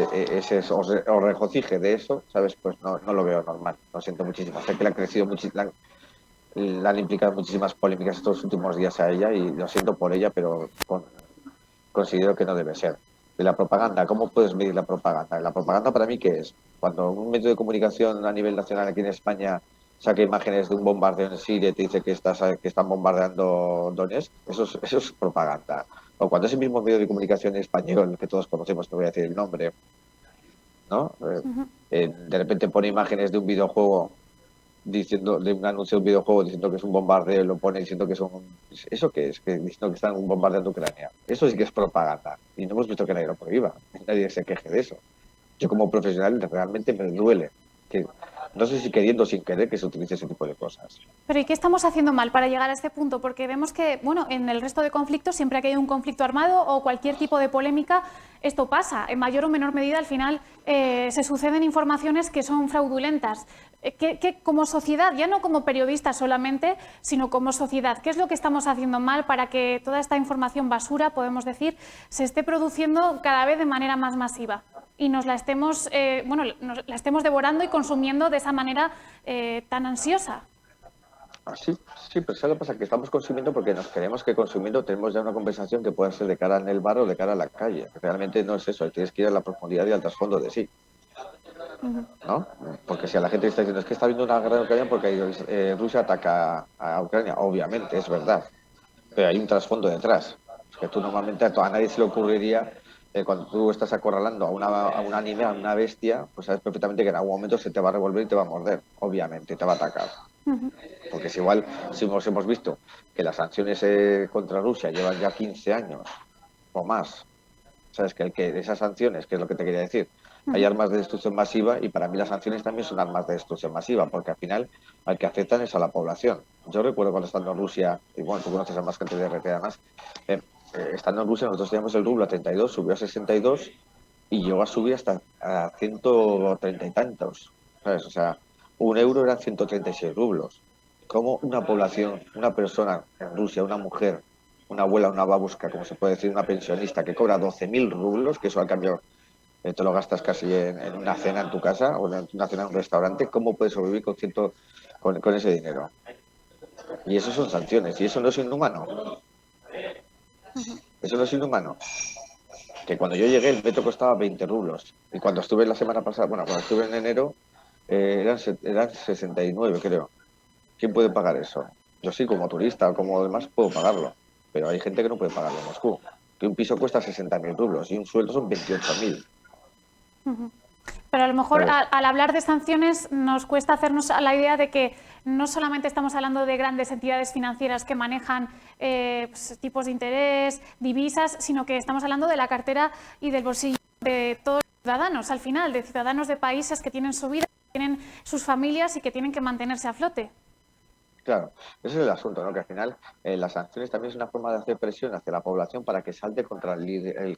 O regocije de eso, ¿sabes? Pues no lo veo normal. Lo siento muchísimo. Sé que le han crecido muchísimo, le han implicado muchísimas polémicas estos últimos días a ella, y lo siento por ella, pero considero que no debe ser. De la propaganda, ¿cómo puedes medir la propaganda? La propaganda para mí, ¿qué es? Cuando un medio de comunicación a nivel nacional aquí en España saca imágenes de un bombardeo en Siria y te dice que están bombardeando Donetsk, eso es propaganda. O cuando ese mismo medio de comunicación español, que todos conocemos, no voy a decir el nombre, ¿no? De repente pone imágenes de un videojuego diciendo de un anuncio de un videojuego diciendo que es un bombardeo, lo pone diciendo que son... ¿Eso qué es? Que diciendo que están bombardeando Ucrania. Eso sí que es propaganda. Y no hemos visto que nadie lo prohíba. Nadie se queje de eso. Yo como profesional realmente me duele. Que, no sé si queriendo o sin querer que se utilice ese tipo de cosas. Pero ¿y qué estamos haciendo mal para llegar a este punto? Porque vemos que, bueno, en el resto de conflictos, siempre que hay un conflicto armado o cualquier tipo de polémica, esto pasa. En mayor o menor medida, al final, se suceden informaciones que son fraudulentas. ¿Qué, como sociedad, ya no como periodistas solamente, sino como sociedad, qué es lo que estamos haciendo mal para que toda esta información basura, podemos decir, se esté produciendo cada vez de manera más masiva? Y nos la estemos, nos la estemos devorando y consumiendo de esa manera tan ansiosa. Sí, sí, pero ¿sabes lo que pasa? Que estamos consumiendo porque nos creemos que consumiendo tenemos ya una conversación que puede ser de cara en el bar o de cara a la calle. Realmente no es eso, tienes que ir a la profundidad y al trasfondo de sí, ¿no? Porque si a la gente le está diciendo es que está habiendo una guerra en Ucrania porque Rusia ataca a Ucrania, obviamente, es verdad, pero hay un trasfondo detrás. Es que tú normalmente a nadie se le ocurriría, cuando tú estás acorralando a un animal, a una bestia, pues sabes perfectamente que en algún momento se te va a revolver y te va a morder, obviamente, te va a atacar. Porque es igual, si hemos visto que las sanciones contra Rusia llevan ya 15 años o más, sabes que de esas sanciones, que es lo que te quería decir, hay armas de destrucción masiva y para mí las sanciones también son armas de destrucción masiva, porque al final al que afectan es a la población. Yo recuerdo cuando estando en Rusia, y bueno, tú conoces a más gente de RT además, estando en Rusia nosotros teníamos el rublo a 32, subió a 62 y llegó a subir hasta a 130 y tantos, ¿sabes? O sea, un euro eran 136 rublos. Como una población, una persona en Rusia, una mujer, una abuela, una babushka, como se puede decir, una pensionista que cobra 12.000 rublos, que eso al cambio te lo gastas casi en una cena en tu casa o en una cena en un restaurante, ¿cómo puedes sobrevivir con ese dinero? Y eso son sanciones, y eso no es inhumano. Eso no es inhumano. Que cuando yo llegué el metro costaba 20 rublos. Y cuando estuve la semana pasada, bueno, cuando estuve en enero, eran 69, creo. ¿Quién puede pagar eso? Yo sí, como turista o como demás, puedo pagarlo. Pero hay gente que no puede pagarlo en Moscú. Que un piso cuesta 60.000 rublos y un sueldo son 28.000. Pero a lo mejor ¿Sabes? al hablar de sanciones nos cuesta hacernos a la idea de que no solamente estamos hablando de grandes entidades financieras que manejan pues, tipos de interés, divisas, sino que estamos hablando de la cartera y del bolsillo de todos los ciudadanos, al final, de ciudadanos de países que tienen su vida, que tienen sus familias y que tienen que mantenerse a flote. Claro, ese es el asunto, ¿no? Que al final las sanciones también es una forma de hacer presión hacia la población para que salte contra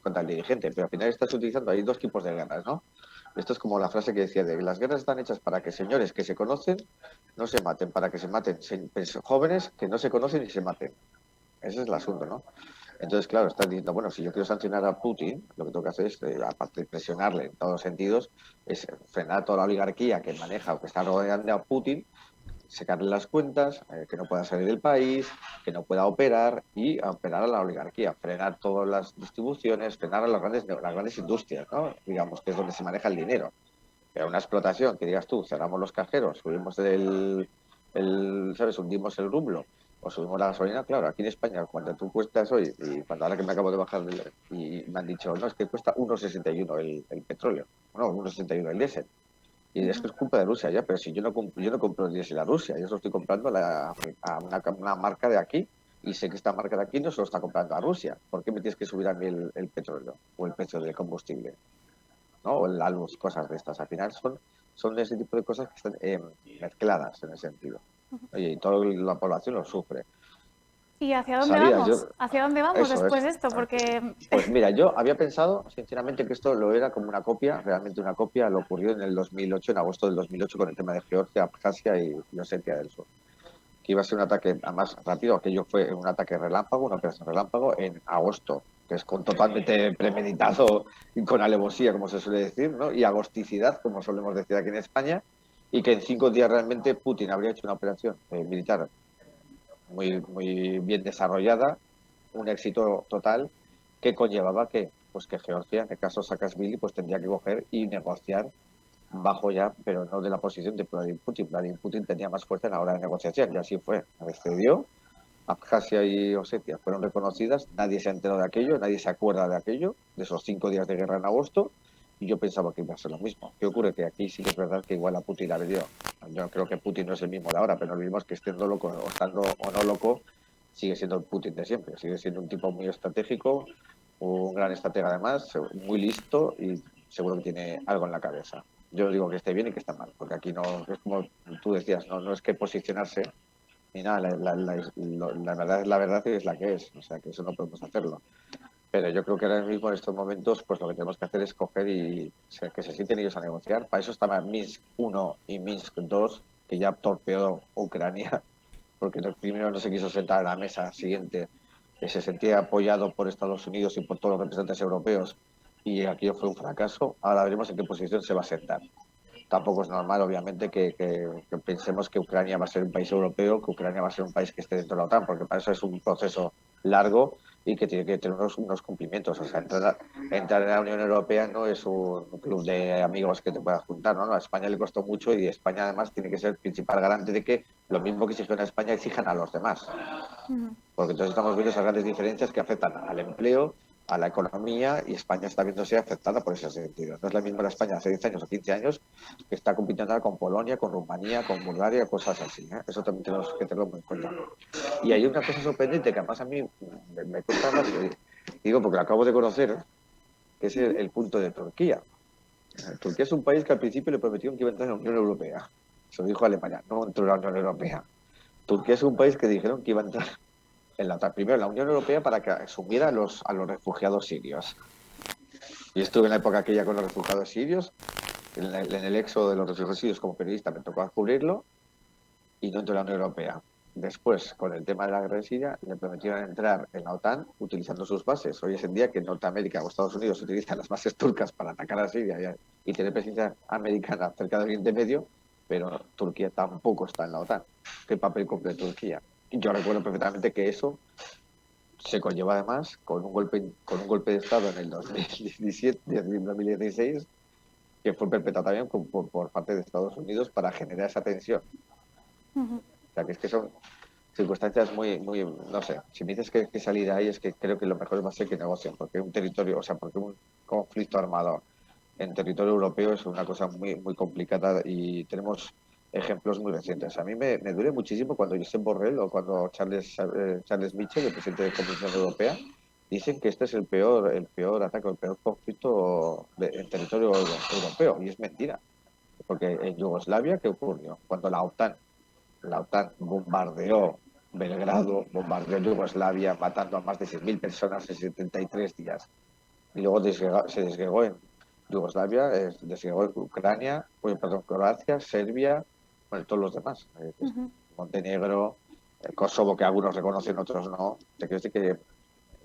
contra el dirigente, pero al final estás utilizando, hay dos tipos de guerras, ¿no? Esto es como la frase que decía de las guerras están hechas para que señores que se conocen no se maten, para que se maten jóvenes que no se conocen y se maten. Ese es el asunto, ¿no? Entonces, claro, estás diciendo, bueno, si yo quiero sancionar a Putin, lo que tengo que hacer es, aparte de presionarle en todos los sentidos, es frenar toda la oligarquía que maneja o que está rodeando a Putin, sacarle las cuentas, que no pueda salir del país, que no pueda operar y operar a la oligarquía, frenar todas las distribuciones, frenar a las grandes industrias, ¿no? Digamos, que es donde se maneja el dinero. Pero una explotación, que digas tú, cerramos los cajeros, subimos ¿sabes? Hundimos el rublo o subimos la gasolina, claro, aquí en España, cuando tú cuestas hoy, y cuando ahora que me acabo de bajar y me han dicho, no, es que cuesta 1,61 el petróleo, no, 1,61 el diésel. Y es que es culpa de Rusia ya, pero si yo no compro el diésel a Rusia, yo se lo estoy comprando a una marca de aquí y sé que esta marca de aquí no se lo está comprando a Rusia. ¿Por qué me tienes que subir a mí el petróleo o el precio del combustible? ¿No? O la luz, cosas de estas. Al final son ese tipo de cosas que están mezcladas en ese sentido. Oye, y toda la población lo sufre. ¿Y hacia dónde Salidas, vamos? ¿Hacia dónde vamos eso después es. de esto? Porque Pues mira, yo había pensado, sinceramente, que esto lo era como una copia, realmente una copia, lo ocurrió en el 2008, en agosto del 2008, con el tema de Georgia, Abjasia y Osetia del Sur. Que iba a ser un ataque más rápido, aquello fue un ataque relámpago, una operación relámpago en agosto, que es totalmente premeditado y con alevosía, como se suele decir, ¿no? Y agosticidad, como solemos decir aquí en España, y que en 5 días realmente Putin habría hecho una operación militar muy bien desarrollada, un éxito total, que conllevaba pues que Georgia, en el caso Saakashvili, pues tendría que coger y negociar bajo ya, pero no de la posición de Vladimir Putin. Vladimir Putin tenía más fuerza en la hora de negociación y así fue. Accedió, Abjasia y Osetia fueron reconocidas, nadie se ha enterado de aquello, nadie se acuerda de aquello, de esos 5 días de guerra en agosto, y yo pensaba que iba a ser lo mismo. ¿Qué ocurre? Que aquí sí que es verdad que igual a Putin le ha venido. Yo creo que Putin no es el mismo de ahora, pero lo mismo es que estando loco o estando o no loco, sigue siendo el Putin de siempre. Sigue siendo un tipo muy estratégico, un gran estratega además, muy listo y seguro que tiene algo en la cabeza. Yo digo que esté bien y que está mal, porque aquí no, es como tú decías, no es que posicionarse ni nada, la verdad es la verdad y es la que es, o sea que eso no podemos hacerlo. Pero yo creo que ahora mismo en estos momentos pues lo que tenemos que hacer es coger y que se sienten ellos a negociar. Para eso estaban Minsk 1 y Minsk 2, que ya torpeó Ucrania, porque el primero no se quiso sentar a la mesa siguiente, que se sentía apoyado por Estados Unidos y por todos los representantes europeos, y aquello fue un fracaso. Ahora veremos en qué posición se va a sentar. Tampoco es normal, obviamente, que pensemos que Ucrania va a ser un país europeo, que Ucrania va a ser un país que esté dentro de la OTAN, porque para eso es un proceso largo y que tiene que tener unos cumplimientos. O sea, entrar en la Unión Europea no es un club de amigos que te puedas juntar, ¿no? A España le costó mucho y España además tiene que ser el principal garante de que lo mismo que exigen a España exijan a los demás. Porque entonces estamos viendo esas grandes diferencias que afectan al empleo, a la economía, y España está viéndose afectada por ese sentido. No es la misma la España hace 10 años o 15 años que está compitiendo con Polonia, con Rumanía, con Bulgaria, cosas así. Eso también tenemos que tenerlo muy en cuenta. Y hay una cosa sorprendente que además a mí me cuesta más, digo porque lo acabo de conocer, que es el punto de Turquía. Turquía es un país que al principio le prometieron que iba a entrar en la Unión Europea. Se lo dijo Alemania, no entró en la Unión Europea. Turquía es un país que dijeron que iba a entrar primero en la Unión Europea para que asumiera a los refugiados sirios. Y estuve en la época aquella con los refugiados sirios, en el éxodo de los refugiados sirios como periodista, me tocó cubrirlo y no entró en la Unión Europea. Después, con el tema de la guerra de Siria, le prometieron entrar en la OTAN utilizando sus bases. Hoy es en día que Norteamérica o Estados Unidos utilizan las bases turcas para atacar a Siria y tener presencia americana cerca del Oriente Medio, pero Turquía tampoco está en la OTAN. ¿Qué papel cumple Turquía? Yo recuerdo perfectamente que eso se conlleva además con un golpe de Estado en el 2016, que fue perpetrado también por parte de Estados Unidos para generar esa tensión. O sea, que es que son circunstancias muy, no sé, si me dices que salir de ahí es que creo que lo mejor va a ser que negocien, porque un territorio, o sea, porque un conflicto armado en territorio europeo es una cosa muy, muy complicada y tenemos ejemplos muy recientes. A mí me duele muchísimo cuando Josep Borrell o cuando Charles Michel, el presidente de la Comisión Europea, dicen que este es el peor ataque, el peor conflicto en territorio europeo, y es mentira. Porque en Yugoslavia, ¿qué ocurrió? Cuando la OTAN bombardeó Belgrado, bombardeó Yugoslavia, matando a más de 6.000 personas en 73 días. Y luego se desgregó en Yugoslavia, desgregó en Ucrania, Croacia, Serbia, bueno, todos los demás. Montenegro, Kosovo, que algunos reconocen, otros no. Te quiero decir que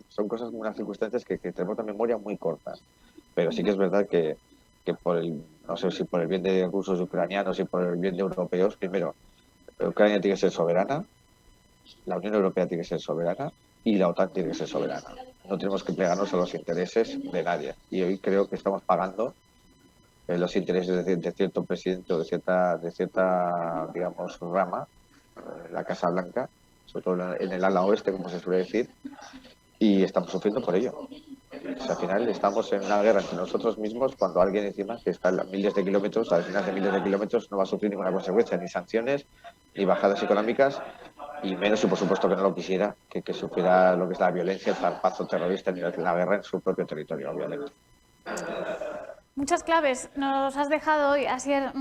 son cosas, unas circunstancias que tenemos una memoria muy corta. Pero sí que es verdad que no sé si por el bien de rusos y ucranianos y por el bien de europeos, primero, Ucrania tiene que ser soberana, la Unión Europea tiene que ser soberana y la OTAN tiene que ser soberana. No tenemos que plegarnos a los intereses de nadie. Y hoy creo que estamos pagando los intereses de cierto presidente o de cierta digamos, rama, la Casa Blanca, sobre todo en el ala oeste, como se suele decir, y estamos sufriendo por ello. O sea, al final estamos en una guerra entre nosotros mismos cuando alguien encima que está a miles de kilómetros, a decenas de miles de kilómetros, no va a sufrir ninguna consecuencia, ni sanciones, ni bajadas económicas, y menos si por supuesto que no lo quisiera, que sufriera lo que es la violencia, el zarpazo terrorista ni la guerra en su propio territorio, obviamente. Muchas claves nos has dejado hoy, Asier.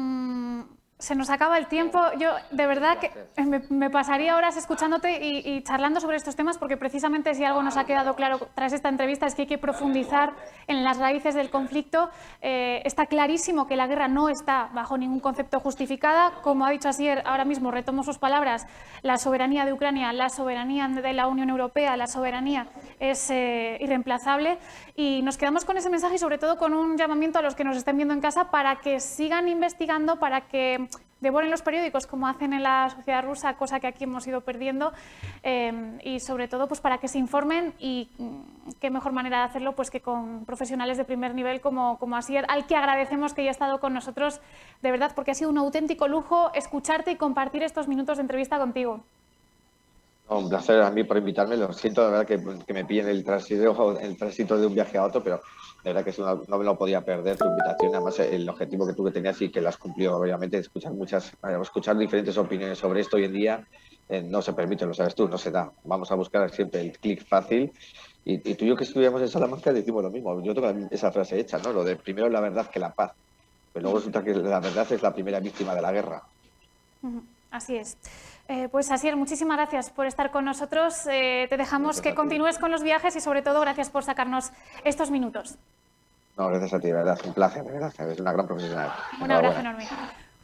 Se nos acaba el tiempo. Yo, de verdad, que me pasaría horas escuchándote y charlando sobre estos temas, porque precisamente si algo nos ha quedado claro tras esta entrevista es que hay que profundizar en las raíces del conflicto. Está clarísimo que la guerra no está bajo ningún concepto justificada. Como ha dicho Asier, ahora mismo retomo sus palabras, la soberanía de Ucrania, la soberanía de la Unión Europea, la soberanía es irreemplazable, y nos quedamos con ese mensaje y sobre todo con un llamamiento a los que nos estén viendo en casa para que sigan investigando, para que devoren los periódicos como hacen en la sociedad rusa, cosa que aquí hemos ido perdiendo, y sobre todo pues para que se informen, y qué mejor manera de hacerlo pues que con profesionales de primer nivel como Asier, al que agradecemos que haya estado con nosotros, de verdad, porque ha sido un auténtico lujo escucharte y compartir estos minutos de entrevista contigo. No, un placer a mí por invitarme. Lo siento, de verdad, que me pillen el tránsito de un viaje a otro, pero de verdad que no me lo podía perder tu invitación. Además, el objetivo que tú que tenías y que lo has cumplido, obviamente, escuchar diferentes opiniones sobre esto hoy en día no se permite, lo sabes tú, no se da. Vamos a buscar siempre el clic fácil. Y tú y yo que estudiamos en Salamanca decimos lo mismo. Yo tengo esa frase hecha, ¿no? Lo de primero la verdad que la paz. Pero luego resulta que la verdad es la primera víctima de la guerra. Así es. Pues Asier, muchísimas gracias por estar con nosotros. Te dejamos que continúes con los viajes y sobre todo gracias por sacarnos estos minutos. No, gracias a ti, de verdad, un placer, de verdad, eres una gran profesional. Un abrazo enorme.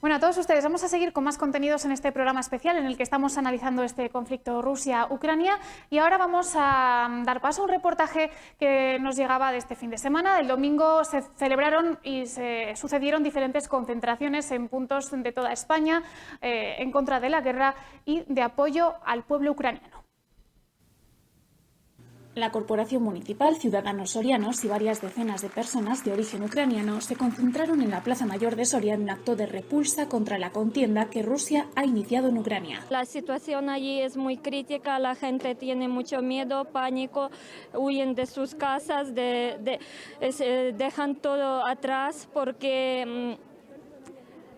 Bueno, a todos ustedes, vamos a seguir con más contenidos en este programa especial en el que estamos analizando este conflicto Rusia-Ucrania y ahora vamos a dar paso a un reportaje que nos llegaba de este fin de semana. El domingo se celebraron y se sucedieron diferentes concentraciones en puntos de toda España en contra de la guerra y de apoyo al pueblo ucraniano. La Corporación Municipal, ciudadanos sorianos y varias decenas de personas de origen ucraniano se concentraron en la Plaza Mayor de Soria en un acto de repulsa contra la contienda que Rusia ha iniciado en Ucrania. La situación allí es muy crítica, la gente tiene mucho miedo, pánico, huyen de sus casas, dejan todo atrás porque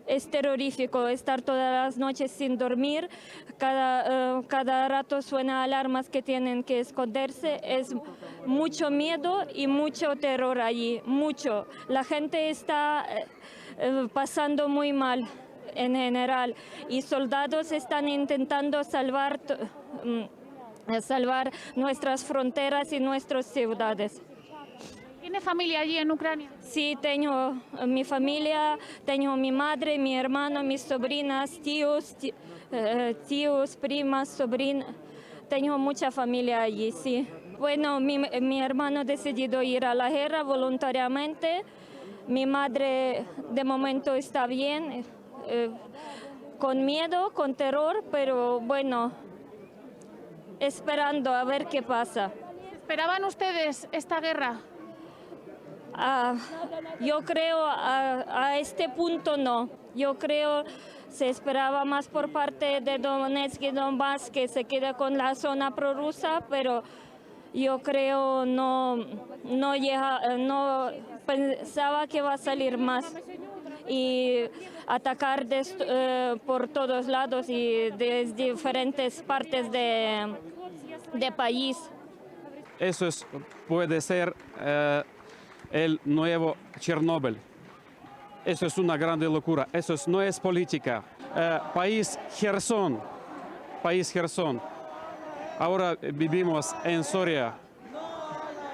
es terrorífico estar todas las noches sin dormir, cada rato suena alarmas que tienen que esconderse, es mucho miedo y mucho terror allí, mucho. La gente está pasando muy mal en general y soldados están intentando salvar nuestras fronteras y nuestras ciudades. ¿Tiene familia allí en Ucrania? Sí, tengo mi familia, tengo mi madre, mi hermano, mis sobrinas, tíos, primas, sobrinas. Tengo mucha familia allí, sí. Bueno, mi hermano ha decidido ir a la guerra voluntariamente. Mi madre de momento está bien, con miedo, con terror, pero bueno, esperando a ver qué pasa. ¿Esperaban ustedes esta guerra? Yo creo a este punto no. Yo creo se esperaba más por parte de Donetsk y Donbass que se quede con la zona prorrusa, pero yo creo no pensaba que va a salir más y atacar por todos lados y de diferentes partes de país. Eso puede ser el nuevo Chernóbil. Eso es una grande locura. Eso no es política. País Gerson. Ahora vivimos en Soria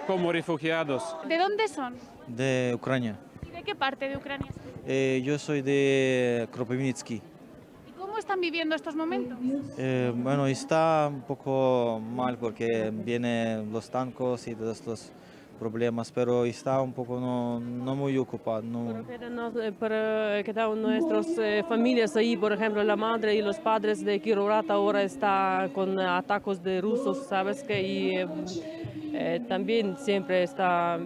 como refugiados. ¿De dónde son? De Ucrania. ¿Y de qué parte de Ucrania? Yo soy de Kropivnitsky. ¿Y cómo están viviendo estos momentos? Bueno, está un poco mal porque vienen los tanques y todos estos problemas, pero está un poco no muy ocupado. No. Pero quedaron nuestras familias ahí, por ejemplo, la madre y los padres de Kirovrad ahora está con ataques de rusos, ¿sabes? Y también siempre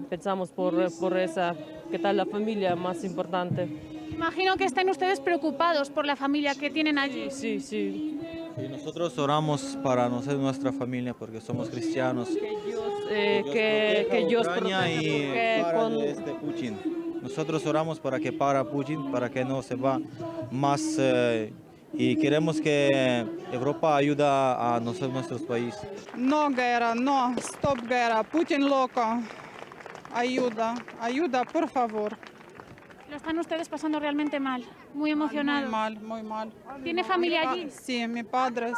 pensamos por esa, ¿qué tal la familia más importante? Imagino que estén ustedes preocupados por la familia que tienen allí. Sí. Y nosotros oramos para nuestra familia porque somos cristianos. Que Dios Ucrania y para con Putin. Nosotros oramos para que para Putin, para que no se va más y queremos que Europa ayude a nuestros países. No guerra, no, stop guerra, Putin loco. Ayuda, por favor. Lo están ustedes pasando realmente mal, muy emocionados. Muy mal. ¿Tiene familia allí? Sí, mi padre.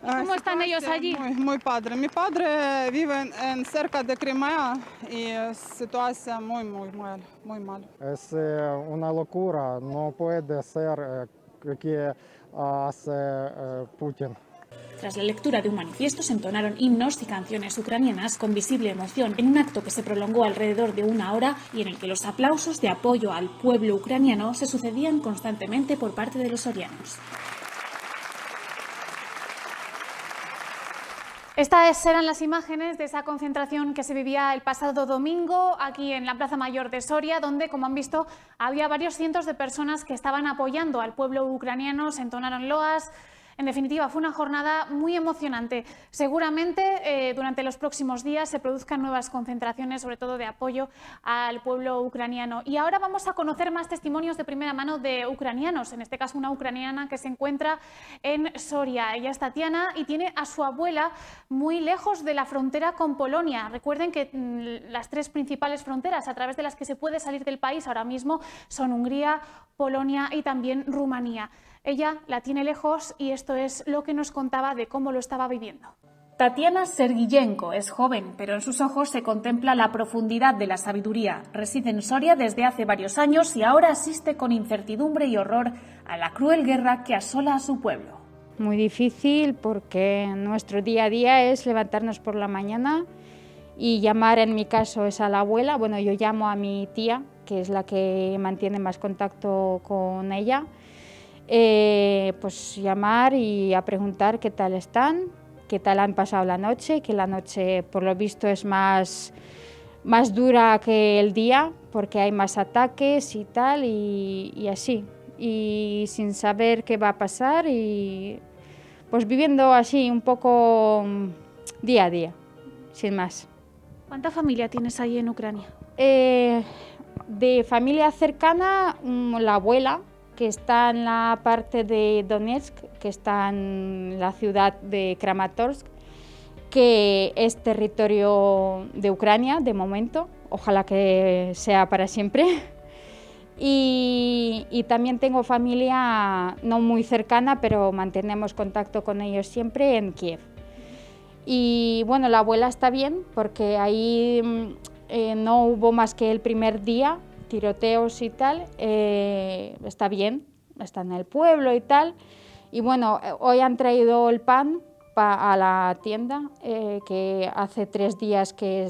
¿Cómo están ellos allí? Muy padre. Mi padre vive cerca de Crimea y situación muy mal. Es una locura, no puede ser que hace Putin. Tras la lectura de un manifiesto se entonaron himnos y canciones ucranianas con visible emoción en un acto que se prolongó alrededor de una hora y en el que los aplausos de apoyo al pueblo ucraniano se sucedían constantemente por parte de los sorianos. Estas eran las imágenes de esa concentración que se vivía el pasado domingo aquí en la Plaza Mayor de Soria, donde, como han visto, había varios cientos de personas que estaban apoyando al pueblo ucraniano, se entonaron loas, En definitiva, fue una jornada muy emocionante. Seguramente durante los próximos días se produzcan nuevas concentraciones, sobre todo de apoyo al pueblo ucraniano. Y ahora vamos a conocer más testimonios de primera mano de ucranianos, en este caso una ucraniana que se encuentra en Soria. Ella es Tatiana y tiene a su abuela muy lejos de la frontera con Polonia. Recuerden que las tres principales fronteras a través de las que se puede salir del país ahora mismo son Hungría, Polonia y también Rumanía. Ella la tiene lejos y esto es lo que nos contaba de cómo lo estaba viviendo. Tatiana Serguillenko es joven, pero en sus ojos se contempla la profundidad de la sabiduría. Reside en Soria desde hace varios años y ahora asiste con incertidumbre y horror a la cruel guerra que asola a su pueblo. Muy difícil porque nuestro día a día es levantarnos por la mañana y llamar, en mi caso es a la abuela, bueno, yo llamo a mi tía, que es la que mantiene más contacto con ella, pues llamar y a preguntar qué tal están, qué tal han pasado la noche, que la noche por lo visto es más dura que el día porque hay más ataques y tal y así, y sin saber qué va a pasar y pues viviendo así un poco día a día, sin más. ¿Cuánta familia tienes ahí en Ucrania? De familia cercana, la abuela, que está en la parte de Donetsk, que está en la ciudad de Kramatorsk, que es territorio de Ucrania de momento, ojalá que sea para siempre. Y también tengo familia no muy cercana, pero mantenemos contacto con ellos siempre en Kiev. Y bueno, la abuela está bien porque ahí no hubo más que el primer día, tiroteos y tal, está bien, está en el pueblo y tal. Y bueno, hoy han traído el pan a la tienda, que hace 3 días que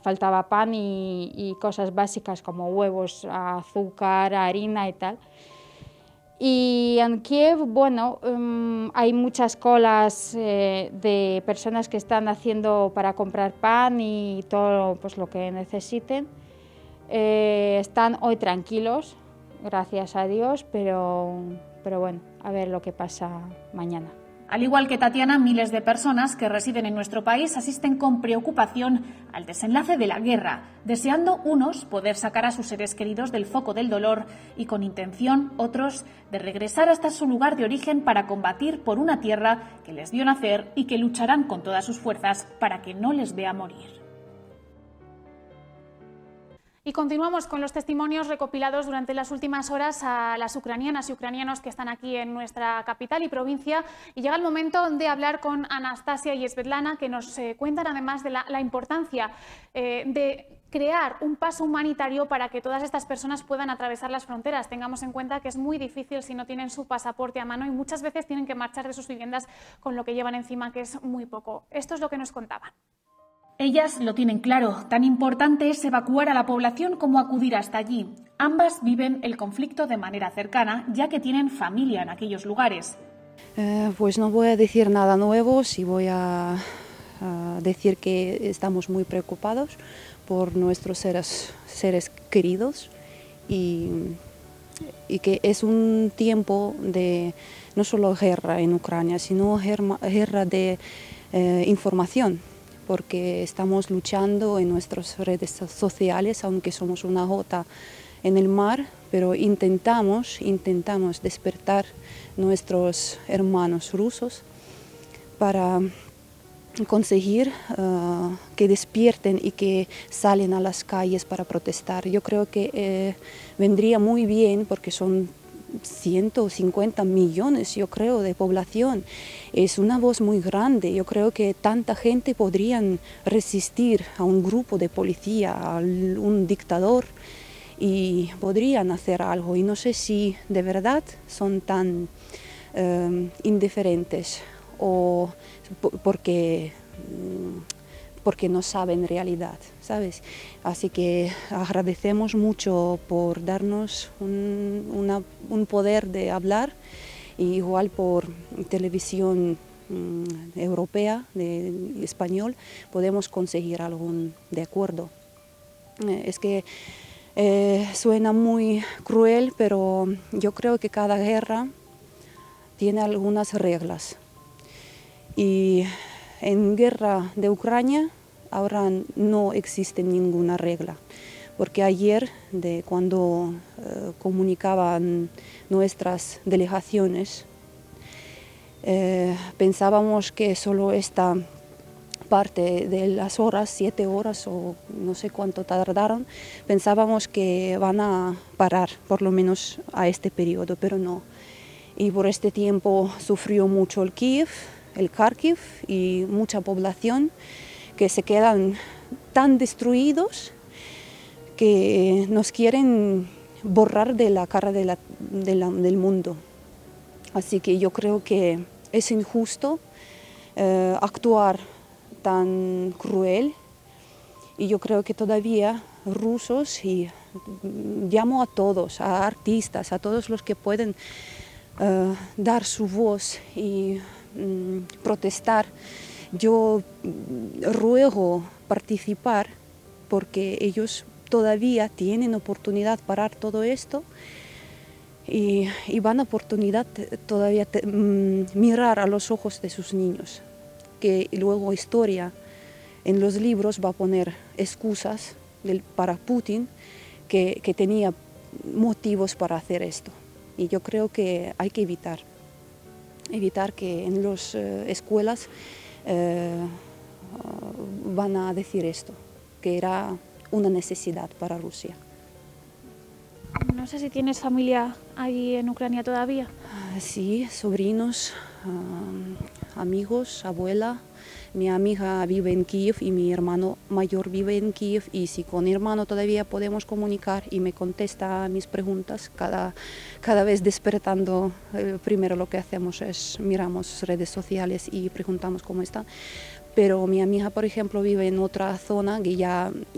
faltaba pan y cosas básicas como huevos, azúcar, harina y tal. Y en Kiev, bueno, hay muchas colas de personas que están haciendo para comprar pan y todo pues, lo que necesiten. Están hoy tranquilos, gracias a Dios, pero bueno, a ver lo que pasa mañana. Al igual que Tatiana, miles de personas que residen en nuestro país asisten con preocupación al desenlace de la guerra, deseando unos poder sacar a sus seres queridos del foco del dolor y con intención otros de regresar hasta su lugar de origen para combatir por una tierra que les vio nacer y que lucharán con todas sus fuerzas para que no les vea morir. Y continuamos con los testimonios recopilados durante las últimas horas a las ucranianas y ucranianos que están aquí en nuestra capital y provincia. Y llega el momento de hablar con Anastasia y Svetlana, que nos cuentan además de la importancia de crear un paso humanitario para que todas estas personas puedan atravesar las fronteras. Tengamos en cuenta que es muy difícil si no tienen su pasaporte a mano y muchas veces tienen que marchar de sus viviendas con lo que llevan encima, que es muy poco. Esto es lo que nos contaban. Ellas lo tienen claro, tan importante es evacuar a la población como acudir hasta allí. Ambas viven el conflicto de manera cercana, ya que tienen familia en aquellos lugares. Pues no voy a decir nada nuevo, sí voy a decir que estamos muy preocupados por nuestros seres queridos y que es un tiempo de no solo guerra en Ucrania, sino guerra de información, porque estamos luchando en nuestras redes sociales, aunque somos una gota en el mar, pero intentamos despertar nuestros hermanos rusos para conseguir que despierten y que salen a las calles para protestar. Yo creo que vendría muy bien porque son 150 millones, yo creo, de población. Es una voz muy grande. Yo creo que tanta gente podrían resistir a un grupo de policía, a un dictador, y podrían hacer algo. Y no sé si de verdad son tan indiferentes o porque no saben realidad, ¿sabes? Así que agradecemos mucho por darnos un poder de hablar, y igual por televisión europea, de español, podemos conseguir algún de acuerdo. Es que suena muy cruel, pero yo creo que cada guerra tiene algunas reglas. Y en guerra de Ucrania ahora no existe ninguna regla, porque ayer, cuando comunicaban nuestras delegaciones, pensábamos que solo esta parte de las horas, 7 horas o no sé cuánto tardaron, pensábamos que van a parar por lo menos a este periodo, pero no. Y por este tiempo sufrió mucho el Kharkiv y mucha población que se quedan tan destruidos que nos quieren borrar de la cara del mundo. Así que yo creo que es injusto actuar tan cruel, y yo creo que todavía rusos, y llamo a todos, a artistas, a todos los que pueden dar su voz y protestar, yo ruego participar, porque ellos todavía tienen oportunidad de parar todo esto y van a oportunidad todavía mirar a los ojos de sus niños, que luego historia en los libros va a poner excusas para Putin que tenía motivos para hacer esto. Y yo creo que hay que evitar que en las escuelas van a decir esto, que era una necesidad para Rusia. No sé si tienes familia allí en Ucrania todavía. Sí, sobrinos, amigos, abuela. Mi amiga vive en Kiev y mi hermano mayor vive en Kiev, y si con mi hermano todavía podemos comunicar y me contesta a mis preguntas, cada vez despertando, primero lo que hacemos es miramos redes sociales y preguntamos cómo están. Pero mi amiga, por ejemplo, vive en otra zona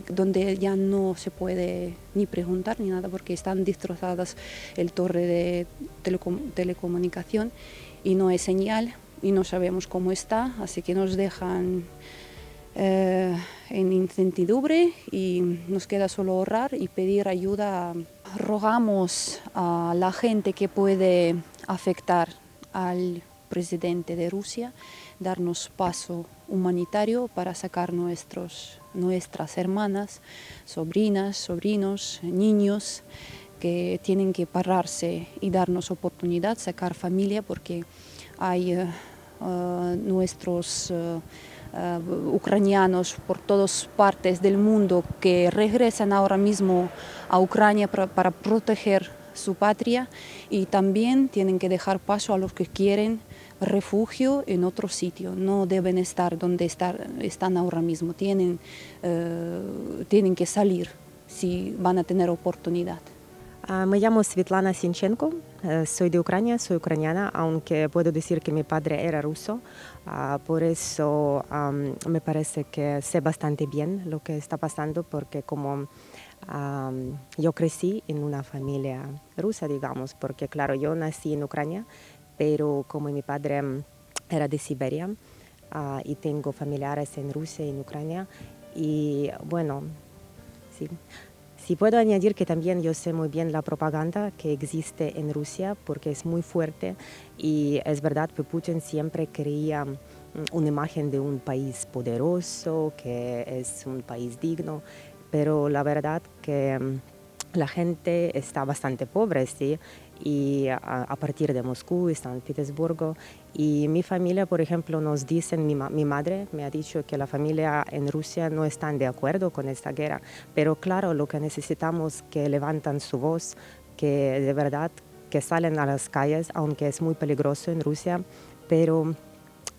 donde ya no se puede ni preguntar ni nada, porque están destrozadas el torre de telecomunicación y no hay señal y no sabemos cómo está, así que nos dejan en incertidumbre y nos queda solo orar y pedir ayuda. Rogamos a la gente que puede afectar al presidente de Rusia darnos paso humanitario para sacar nuestras hermanas, sobrinas, sobrinos, niños que tienen que pararse y darnos oportunidad, sacar familia, porque hay nuestros ucranianos por todas partes del mundo que regresan ahora mismo a Ucrania para proteger su patria, y también tienen que dejar paso a los que quieren refugio en otro sitio. No deben estar donde están ahora mismo, tienen que salir si van a tener oportunidad. Me llamo Svetlana Sinchenko, soy de Ucrania, soy ucraniana, aunque puedo decir que mi padre era ruso, por eso me parece que sé bastante bien lo que está pasando, porque como yo crecí en una familia rusa, digamos, porque claro, yo nací en Ucrania, pero como mi padre era de Siberia y tengo familiares en Rusia y en Ucrania, y bueno, sí. Sí, puedo añadir que también yo sé muy bien la propaganda que existe en Rusia, porque es muy fuerte, y es verdad que Putin siempre quería una imagen de un país poderoso, que es un país digno, pero la verdad que la gente está bastante pobre, ¿sí? Y a partir de Moscú y San Petersburgo. Y mi familia, por ejemplo, nos dicen, mi madre me ha dicho que la familia en Rusia no están de acuerdo con esta guerra, pero claro, lo que necesitamos es que levantan su voz, que de verdad que salen a las calles, aunque es muy peligroso en Rusia, pero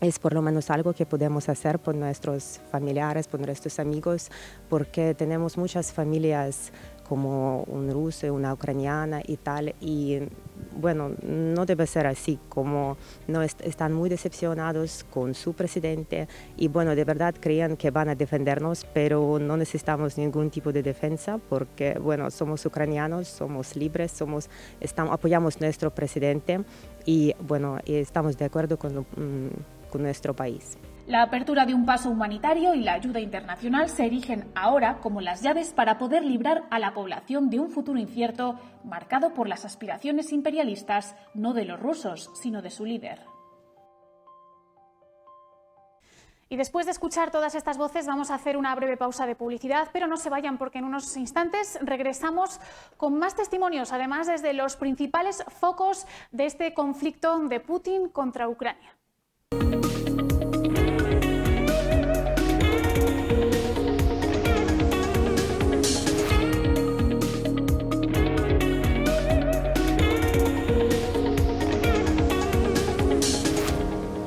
es por lo menos algo que podemos hacer por nuestros familiares, por nuestros amigos, porque tenemos muchas familias como un ruso, una ucraniana y tal, y bueno, no debe ser así, como no están muy decepcionados con su presidente, y bueno, de verdad creían que van a defendernos, pero no necesitamos ningún tipo de defensa, porque bueno, somos ucranianos, somos libres, apoyamos a nuestro presidente, y bueno, estamos de acuerdo con nuestro país. La apertura de un paso humanitario y la ayuda internacional se erigen ahora como las llaves para poder librar a la población de un futuro incierto marcado por las aspiraciones imperialistas no de los rusos, sino de su líder. Y después de escuchar todas estas voces vamos a hacer una breve pausa de publicidad, pero no se vayan porque en unos instantes regresamos con más testimonios, además desde los principales focos de este conflicto de Putin contra Ucrania.